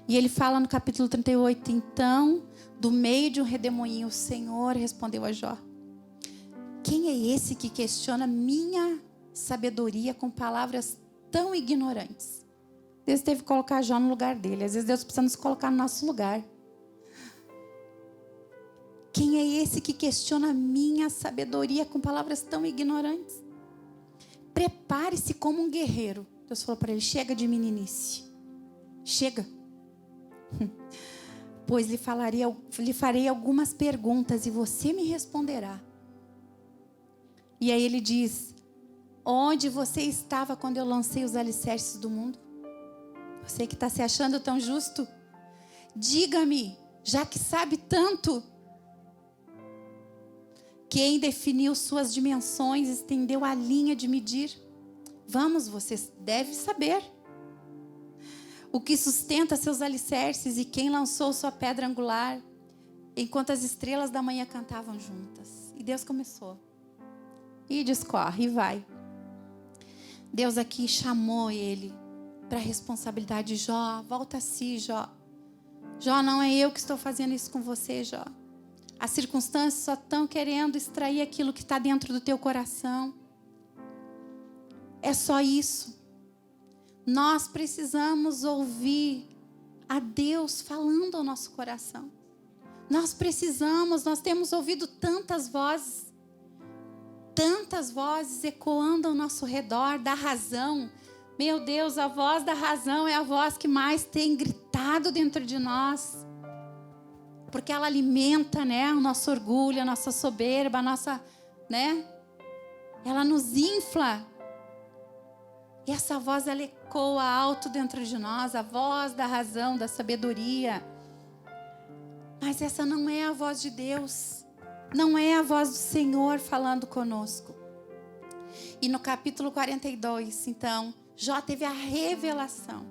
E ele fala no capítulo 38, então, do meio de um redemoinho, o Senhor respondeu a Jó: quem é esse que questiona minha sabedoria com palavras tão ignorantes? Deus teve que colocar Jó no lugar dele. Às vezes Deus precisa nos colocar no nosso lugar. Quem é esse que questiona minha sabedoria com palavras tão ignorantes? Prepare-se como um guerreiro. Deus falou para ele, chega de meninice. Chega. Pois lhe farei algumas perguntas e você me responderá. E aí ele diz, onde você estava quando eu lancei os alicerces do mundo? Você que está se achando tão justo, diga-me, já que sabe tanto. Quem definiu suas dimensões, estendeu a linha de medir? Vamos, você deve saber. O que sustenta seus alicerces e quem lançou sua pedra angular, enquanto as estrelas da manhã cantavam juntas. E Deus começou. E discorre, e vai. Deus aqui chamou ele para a responsabilidade. Jó, volta a si, Jó. Jó, não é eu que estou fazendo isso com você, Jó. As circunstâncias só estão querendo extrair aquilo que está dentro do teu coração. É só isso. Nós precisamos ouvir a Deus falando ao nosso coração. Nós temos ouvido tantas vozes ecoando ao nosso redor, da razão. Meu Deus, a voz da razão é a voz que mais tem gritado dentro de nós. Porque ela alimenta, né, o nosso orgulho, a nossa soberba, a nossa, né? Ela nos infla. E essa voz, ela ecoa alto dentro de nós, a voz da razão, da sabedoria. Mas essa não é a voz de Deus. Não é a voz do Senhor falando conosco. E no capítulo 42, então, Jó teve a revelação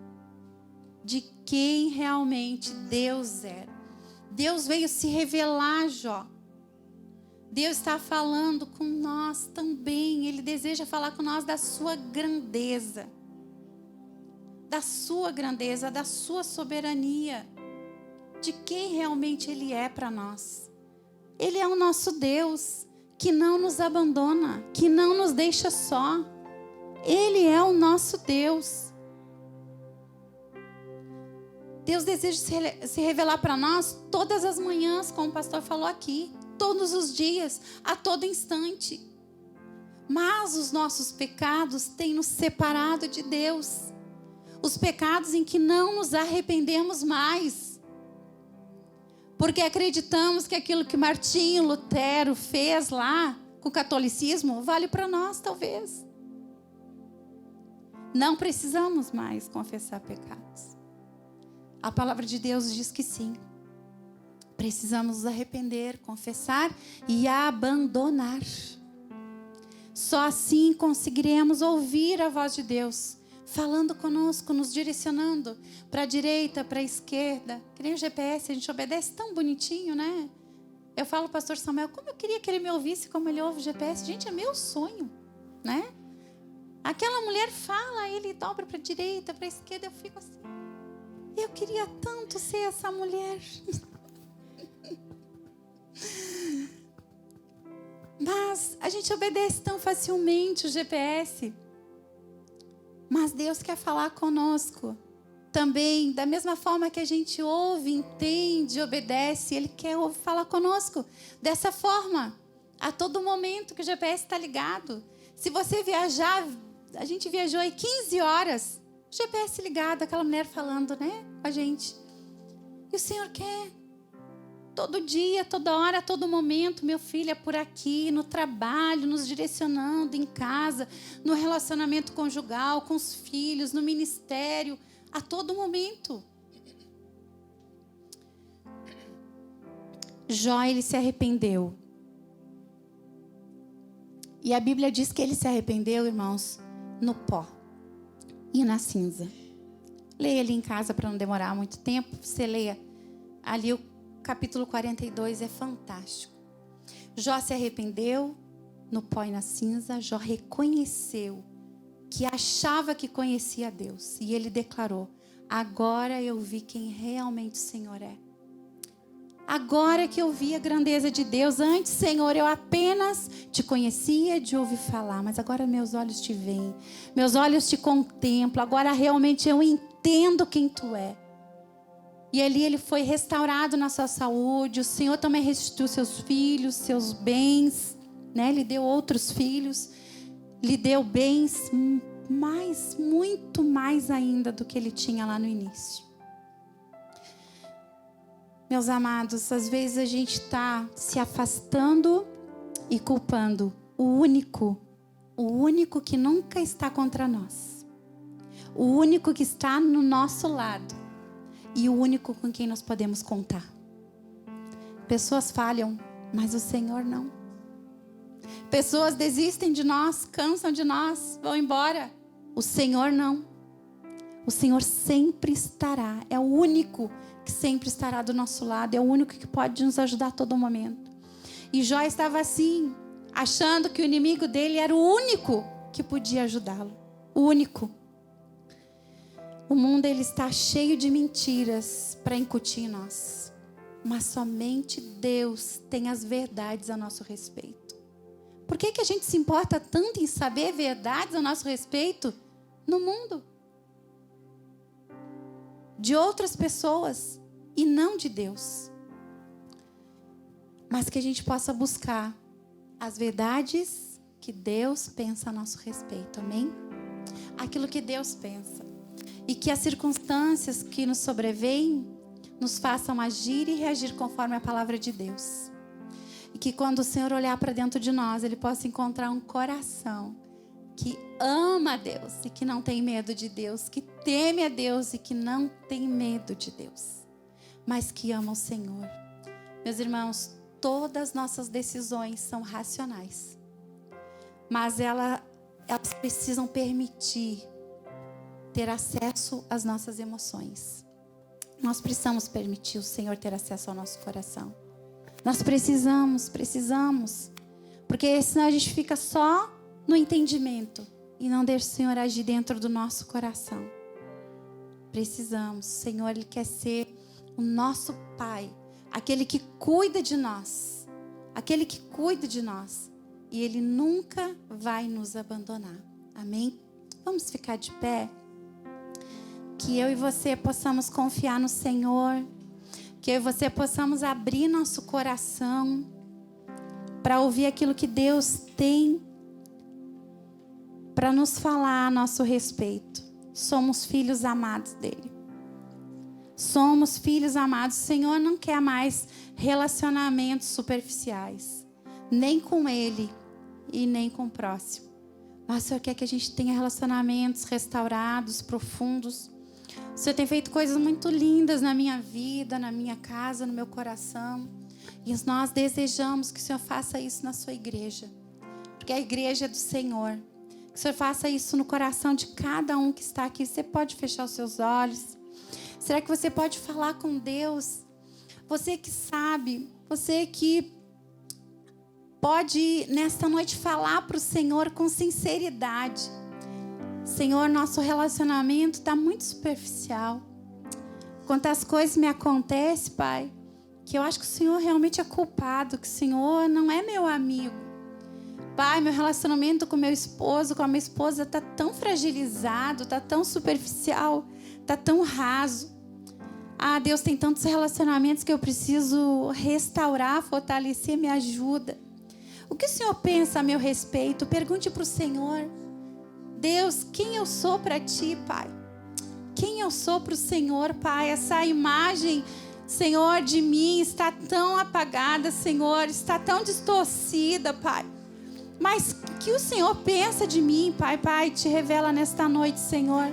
de quem realmente Deus era. Deus veio se revelar a Jó. Deus está falando com nós também. Ele deseja falar com nós da sua grandeza. Da sua grandeza, da sua soberania. De quem realmente Ele é para nós. Ele é o nosso Deus, que não nos abandona, que não nos deixa só. Ele é o nosso Deus. Deus deseja se revelar para nós todas as manhãs, como o pastor falou aqui. Todos os dias, a todo instante. Mas os nossos pecados têm nos separado de Deus. Os pecados em que não nos arrependemos mais. Porque acreditamos que aquilo que Martinho Lutero fez lá com o catolicismo vale para nós, talvez. Não precisamos mais confessar pecados. A palavra de Deus diz que sim. Precisamos nos arrepender, confessar e abandonar. Só assim conseguiremos ouvir a voz de Deus, falando conosco, nos direcionando para a direita, para a esquerda. Que nem o GPS, a gente obedece tão bonitinho, né? Eu falo, pastor Samuel, como eu queria que ele me ouvisse como ele ouve o GPS. Gente, é meu sonho, né? Aquela mulher fala, ele dobra para a direita, para a esquerda, eu fico assim. Eu queria tanto ser essa mulher. Mas a gente obedece tão facilmente o GPS. Mas Deus quer falar conosco também, da mesma forma que a gente ouve, entende, obedece. Ele quer falar conosco dessa forma, a todo momento que o GPS está ligado. Se você viajar, a gente viajou aí 15 horas, GPS ligado, aquela mulher falando, né, com a gente. E o Senhor quer todo dia, toda hora, a todo momento, meu filho, é por aqui, no trabalho, nos direcionando, em casa, no relacionamento conjugal, com os filhos, no ministério, a todo momento. Jó, ele se arrependeu. E a Bíblia diz que ele se arrependeu, irmãos, no pó e na cinza. Leia ali em casa para não demorar muito tempo. Você leia ali o capítulo 42, é fantástico. Jó se arrependeu no pó e na cinza. Jó reconheceu que achava que conhecia Deus. E ele declarou: agora eu vi quem realmente o Senhor é. Agora que eu vi a grandeza de Deus. Antes, Senhor, eu apenas te conhecia de ouvir falar. Mas agora meus olhos te veem. Meus olhos te contemplam. Agora realmente eu entendo quem tu é. E ali ele foi restaurado na sua saúde. O Senhor também restituiu seus filhos, seus bens, né? Lhe deu outros filhos. Lhe deu bens, muito mais ainda do que ele tinha lá no início. Meus amados, às vezes a gente está se afastando e culpando o único que nunca está contra nós. O único que está no nosso lado. E o único com quem nós podemos contar. Pessoas falham, mas o Senhor não. Pessoas desistem de nós, cansam de nós, vão embora. O Senhor não. O Senhor sempre estará. É o único que sempre estará do nosso lado. É o único que pode nos ajudar a todo momento. E Jó estava assim, achando que o inimigo dele era o único que podia ajudá-lo. O único. O mundo ele está cheio de mentiras para incutir em nós. Mas somente Deus tem as verdades a nosso respeito. Por que a gente se importa tanto em saber verdades a nosso respeito no mundo? De outras pessoas e não de Deus. Mas que a gente possa buscar as verdades que Deus pensa a nosso respeito. Amém? Aquilo que Deus pensa. E que as circunstâncias que nos sobrevêm nos façam agir e reagir conforme a palavra de Deus. E que quando o Senhor olhar para dentro de nós, Ele possa encontrar um coração que ama a Deus e que não tem medo de Deus, que teme a Deus e que não tem medo de Deus, mas que ama o Senhor. Meus irmãos, todas as nossas decisões são racionais, mas elas precisam permitir ter acesso às nossas emoções. Nós precisamos permitir o Senhor ter acesso ao nosso coração. Nós precisamos. Porque senão a gente fica só no entendimento e não deixa o Senhor agir dentro do nosso coração. Precisamos. O Senhor, Ele quer ser o nosso Pai, aquele que cuida de nós. Aquele que cuida de nós. E Ele nunca vai nos abandonar. Amém? Vamos ficar de pé? Que eu e você possamos confiar no Senhor. Que eu e você possamos abrir nosso coração para ouvir aquilo que Deus tem para nos falar a nosso respeito. Somos filhos amados dele. Somos filhos amados. O Senhor não quer mais relacionamentos superficiais. Nem com Ele e nem com o próximo. Mas o Senhor quer que a gente tenha relacionamentos restaurados, profundos. O Senhor tem feito coisas muito lindas na minha vida, na minha casa, no meu coração. E nós desejamos que o Senhor faça isso na sua igreja. Porque a igreja é do Senhor. Que o Senhor faça isso no coração de cada um que está aqui. Você pode fechar os seus olhos? Será que você pode falar com Deus? Você que sabe, você que pode nesta noite falar para o Senhor com sinceridade. Senhor, nosso relacionamento está muito superficial. Quantas coisas me acontecem, Pai, que eu acho que o Senhor realmente é culpado, que o Senhor não é meu amigo. Pai, meu relacionamento com meu esposo, com a minha esposa está tão fragilizado, está tão superficial, está tão raso. Ah, Deus, tem tantos relacionamentos que eu preciso restaurar, fortalecer, me ajuda. O que o Senhor pensa a meu respeito? Pergunte para o Senhor. Deus, quem eu sou para Ti, Pai? Quem eu sou para o Senhor, Pai? Essa imagem, Senhor, de mim está tão apagada, Senhor, está tão distorcida, Pai. Mas o que o Senhor pensa de mim, Pai? Pai, te revela nesta noite, Senhor.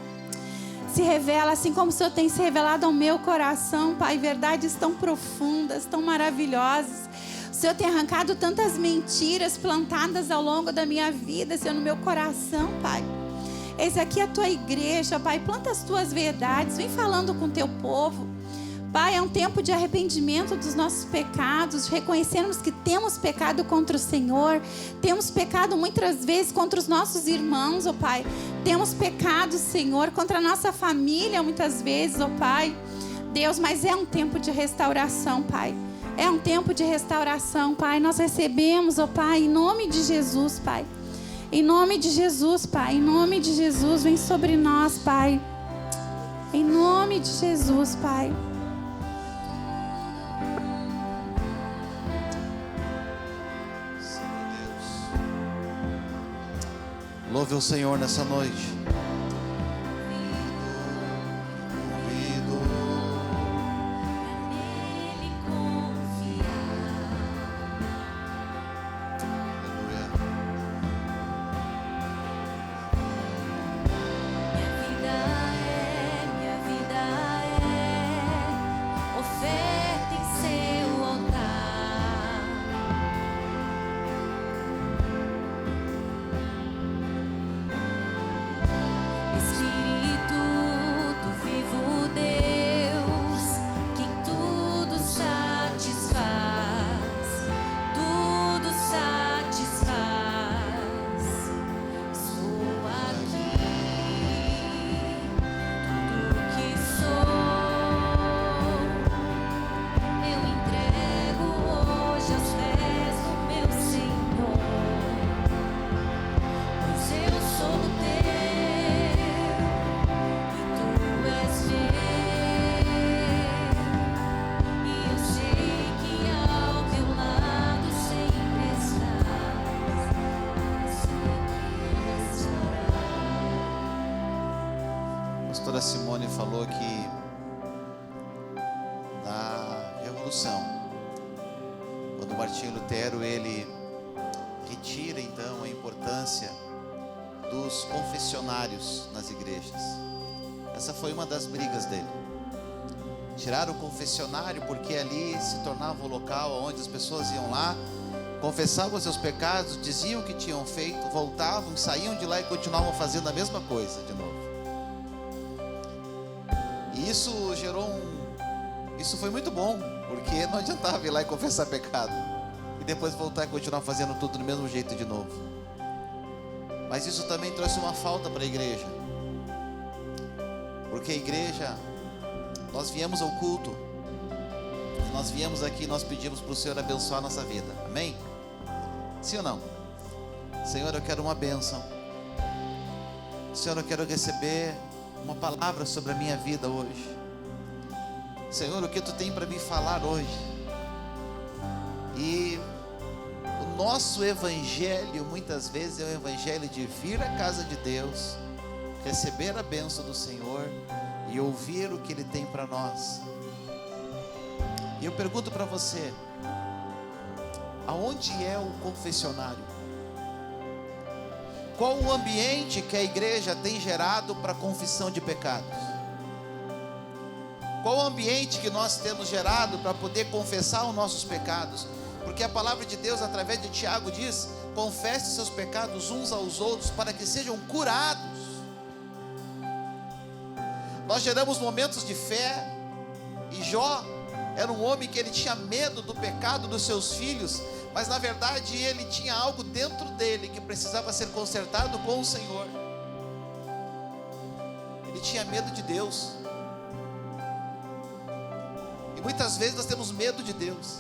Se revela assim como o Senhor tem se revelado ao meu coração, Pai. Verdades tão profundas, tão maravilhosas. O Senhor tem arrancado tantas mentiras plantadas ao longo da minha vida, Senhor, no meu coração, Pai. Esse aqui é a Tua igreja, Pai. Planta as Tuas verdades. Vem falando com o Teu povo. Pai, é um tempo de arrependimento dos nossos pecados, reconhecermos que temos pecado contra o Senhor, temos pecado muitas vezes contra os nossos irmãos, ó Pai. Temos pecado, Senhor, contra a nossa família muitas vezes, ó Pai. Deus, mas é um tempo de restauração, Pai. É um tempo de restauração, Pai. Nós recebemos, ó Pai, em nome de Jesus, Pai. Em nome de Jesus, Pai. Em nome de Jesus, vem sobre nós, Pai. Em nome de Jesus, Pai. Louve o Senhor nessa noite. A pastora Simone falou que na Revolução, quando Martinho Lutero ele retira então a importância dos confessionários nas igrejas. Essa foi uma das brigas dele. Tiraram o confessionário porque ali se tornava o local onde as pessoas iam lá, confessavam seus pecados, diziam o que tinham feito, voltavam, saíam de lá e continuavam fazendo a mesma coisa de novo. E isso gerou Isso foi muito bom, porque não adiantava ir lá e confessar pecado e depois voltar e continuar fazendo tudo do mesmo jeito de novo. Mas isso também trouxe uma falta para a igreja, porque a igreja, nós viemos ao culto, nós viemos aqui e nós pedimos para o Senhor abençoar a nossa vida, amém? Sim ou não? Senhor, eu quero uma bênção. Senhor, eu quero receber uma palavra sobre a minha vida hoje. Senhor, o que Tu tem para me falar hoje? E o nosso evangelho muitas vezes é o evangelho de vir à casa de Deus, receber a bênção do Senhor e ouvir o que Ele tem para nós. E eu pergunto para você, aonde é o confessionário? Qual o ambiente que a igreja tem gerado para confissão de pecados? Qual o ambiente que nós temos gerado para poder confessar os nossos pecados? Porque a palavra de Deus, através de Tiago, diz: confesse seus pecados uns aos outros para que sejam curados. Nós geramos momentos de fé, e Jó era um homem que ele tinha medo do pecado dos seus filhos, mas na verdade ele tinha algo dentro dele que precisava ser consertado com o Senhor. Ele tinha medo de Deus. E muitas vezes nós temos medo de Deus.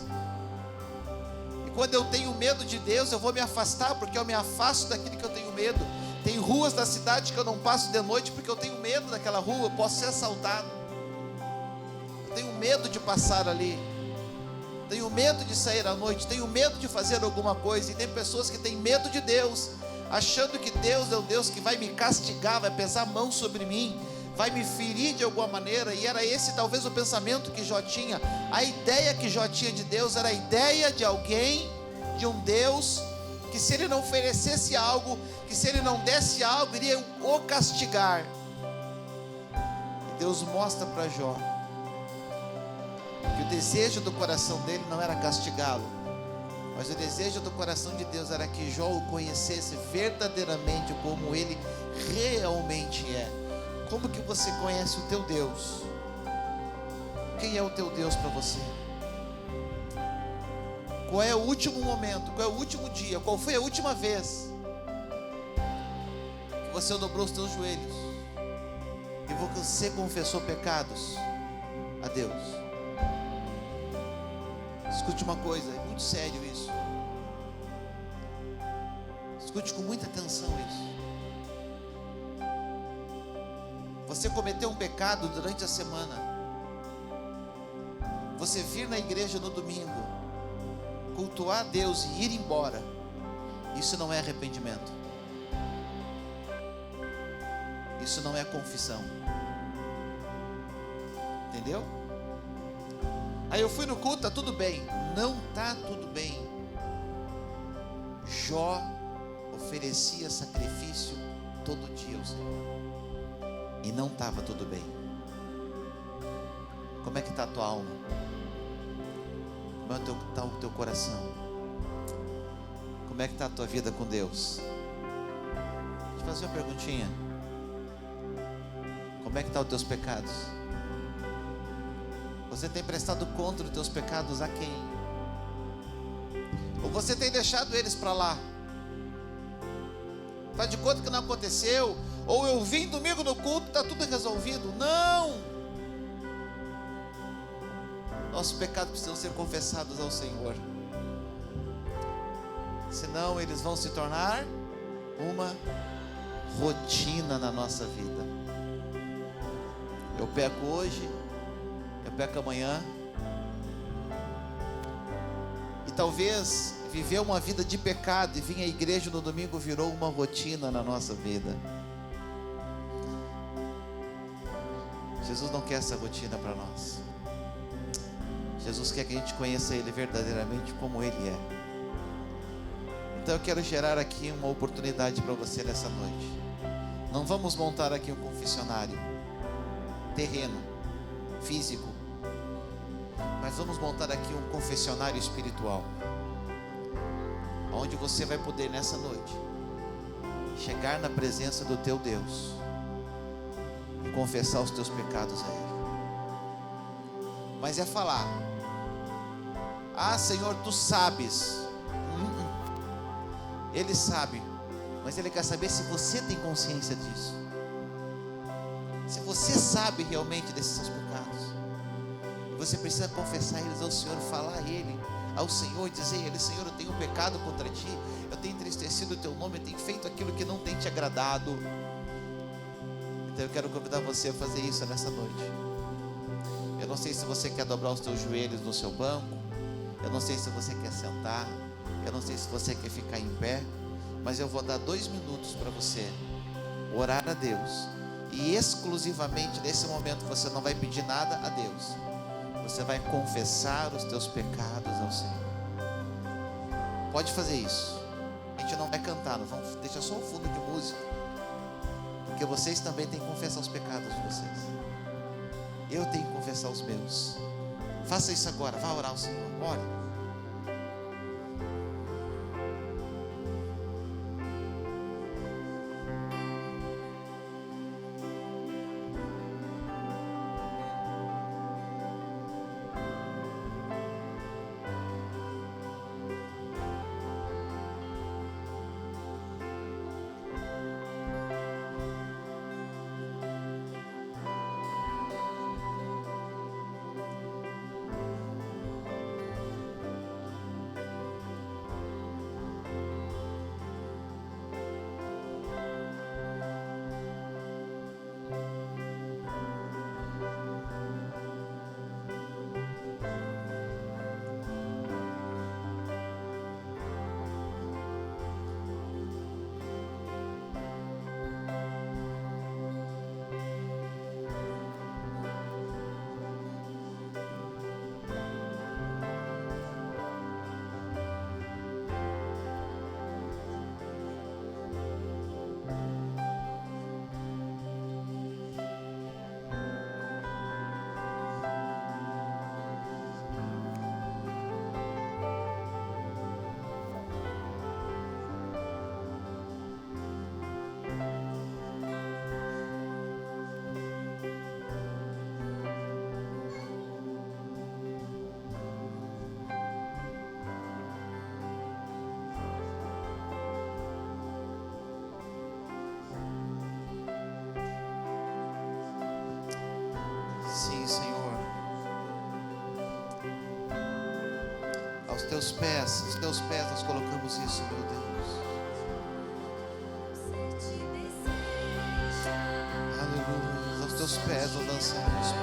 E quando eu tenho medo de Deus, eu vou me afastar, porque eu me afasto daquilo que eu tenho medo. Tem ruas da cidade que eu não passo de noite porque eu tenho medo daquela rua, eu posso ser assaltado. Eu tenho medo de passar ali. Tenho medo de sair à noite, tenho medo de fazer alguma coisa. E tem pessoas que têm medo de Deus, achando que Deus é o Deus que vai me castigar, vai pesar a mão sobre mim, vai me ferir de alguma maneira. E era esse talvez o pensamento que Jó tinha. A ideia que Jó tinha de Deus era a ideia de alguém, de um Deus, que se ele não oferecesse algo, que se ele não desse algo, iria o castigar. E Deus mostra para Jó que o desejo do coração dele não era castigá-lo, mas o desejo do coração de Deus era que Jó o conhecesse verdadeiramente como ele realmente é. Como que você conhece o teu Deus? Quem é o teu Deus para você? Qual é o último momento? Qual é o último dia? Qual foi a última vez que você dobrou os teus joelhos e você confessou pecados a Deus? Escute uma coisa, é muito sério isso. Escute com muita atenção isso. Você cometeu um pecado durante a semana. Você vir na igreja no domingo, cultuar a Deus e ir embora. Isso não é arrependimento. Isso não é confissão. Entendeu? Aí eu fui no culto, tá tudo bem. Não tá tudo bem. Jó oferecia sacrifício todo dia ao Senhor. E não estava tudo bem. Como é que está a tua alma? Como é que está o teu coração? Como é que está a tua vida com Deus? Deixa eu fazer uma perguntinha. Como é que estão os teus pecados? Você tem prestado conta dos teus pecados a quem? Ou você tem deixado eles para lá? Faz de conta que não aconteceu? Ou eu vim domingo no culto, está tudo resolvido? Não! Nossos pecados precisam ser confessados ao Senhor. Senão eles vão se tornar uma rotina na nossa vida. Eu peco hoje, eu peco amanhã. E talvez viver uma vida de pecado e vir à igreja no domingo virou uma rotina na nossa vida. Jesus não quer essa rotina para nós. Jesus quer que a gente conheça Ele verdadeiramente como Ele é. Então eu quero gerar aqui uma oportunidade para você nessa noite. Não vamos montar aqui um confessionário terreno, físico, mas vamos montar aqui um confessionário espiritual, onde você vai poder nessa noite chegar na presença do teu Deus e confessar os teus pecados a Ele. mas é falar: ah, Senhor, tu sabes. Ele sabe, mas Ele quer saber se você tem consciência disso, se você sabe realmente desses seus pecados. E você precisa confessar eles ao Senhor, falar a Ele, ao Senhor, dizer a Ele: Senhor, eu tenho pecado contra Ti, eu tenho entristecido o Teu nome, eu tenho feito aquilo que não tem Te agradado. Então eu quero convidar você a fazer isso nessa noite. Eu não sei se você quer dobrar os teus joelhos no seu banco, eu não sei se você quer sentar, eu não sei se você quer ficar em pé, mas eu vou dar 2 minutos para você orar a Deus. E exclusivamente nesse momento você não vai pedir nada a Deus, você vai confessar os teus pecados ao Senhor. Pode fazer isso. A gente não vai cantar, não vamos, deixa só um fundo de música, porque vocês também têm que confessar os pecados de vocês. Eu tenho que confessar os meus. Faça isso agora, vá orar ao Senhor, ore. Sim, Senhor. Aos teus pés nós colocamos isso, meu Deus. Aleluia. Aos teus pés nós lançamos.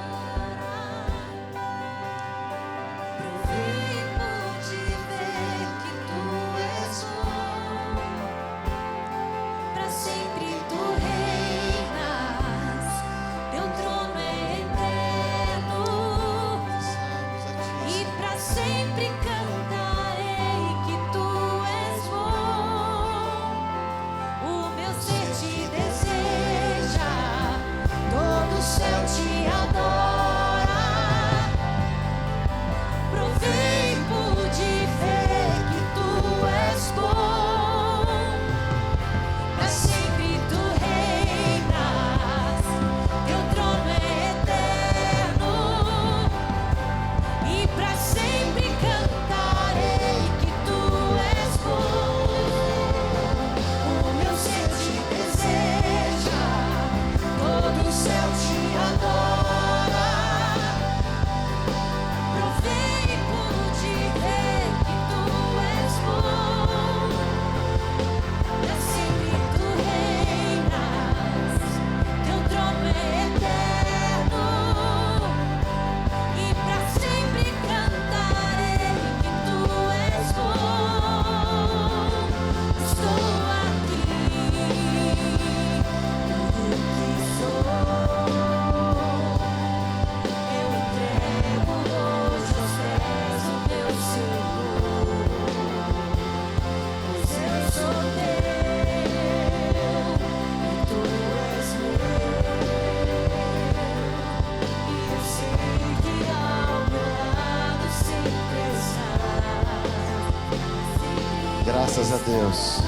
Graças a Deus.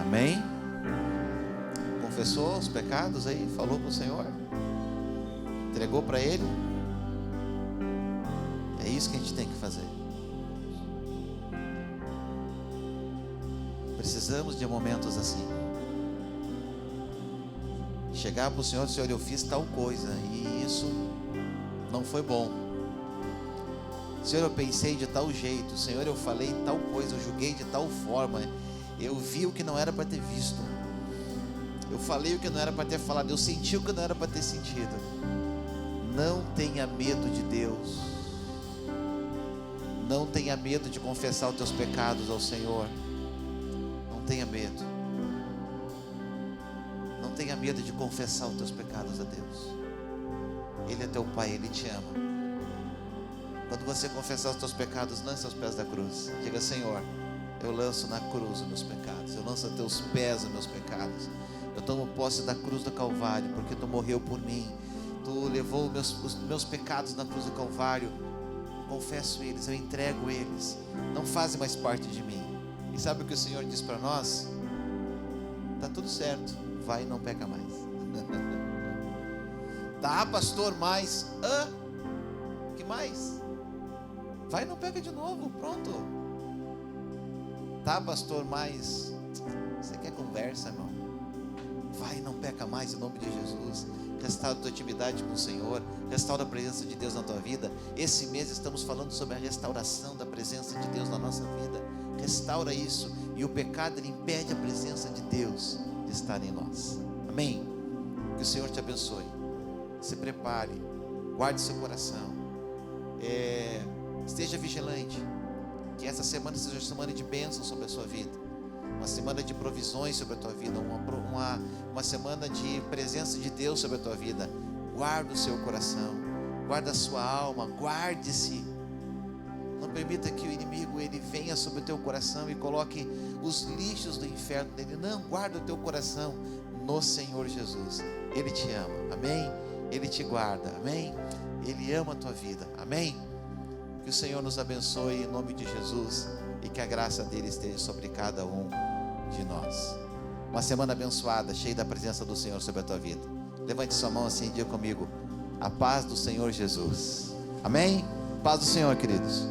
Amém? Confessou os pecados aí? Falou para o Senhor? Entregou para Ele? É isso que a gente tem que fazer. Precisamos de momentos assim. Chegar para o Senhor: Senhor, eu fiz tal coisa e isso não foi bom. Senhor, eu pensei de tal jeito. Senhor, eu falei tal coisa, eu julguei de tal forma. Eu vi o que não era para ter visto. Eu falei o que não era para ter falado. Eu senti o que não era para ter sentido. Não tenha medo de Deus. Não tenha medo de confessar os teus pecados ao Senhor. Não tenha medo. Não tenha medo de confessar os teus pecados a Deus. Ele é teu Pai, Ele te ama. Quando você confessar os teus pecados, lance aos pés da cruz. Diga: Senhor, eu lanço na cruz os meus pecados. Eu lanço a teus pés os meus pecados. Eu tomo posse da cruz do Calvário, porque Tu morreu por mim. Tu levou os meus pecados na cruz do Calvário. Confesso eles, eu entrego eles. Não fazem mais parte de mim. E sabe o que o Senhor diz para nós? Tá tudo certo, vai e não peca mais. Tá, pastor, mas que mais? Vai e não peca de novo, pronto. Tá, pastor, mas você quer conversa, irmão? Vai e não peca mais, em nome de Jesus. Restaura a tua intimidade com o Senhor. Restaura a presença de Deus na tua vida. Esse mês estamos falando sobre a restauração da presença de Deus na nossa vida. Restaura isso. E o pecado, ele impede a presença de Deus de estar em nós. Amém? Que o Senhor te abençoe. Se prepare. Guarde seu coração. Esteja vigilante. Que essa semana seja uma semana de bênção sobre a sua vida. Uma semana de provisões sobre a tua vida. Uma semana de presença de Deus sobre a tua vida. Guarda o seu coração. Guarda a sua alma. Guarde-se. Não permita que o inimigo ele venha sobre o teu coração e coloque os lixos do inferno nele. Não, guarda o teu coração no Senhor Jesus. Ele te ama. Amém? Ele te guarda. Amém? Ele ama a tua vida. Amém? Que o Senhor nos abençoe em nome de Jesus e que a graça dele esteja sobre cada um de nós. Uma semana abençoada, cheia da presença do Senhor sobre a tua vida. Levante sua mão assim e diga comigo: a paz do Senhor Jesus. Amém? Paz do Senhor, queridos.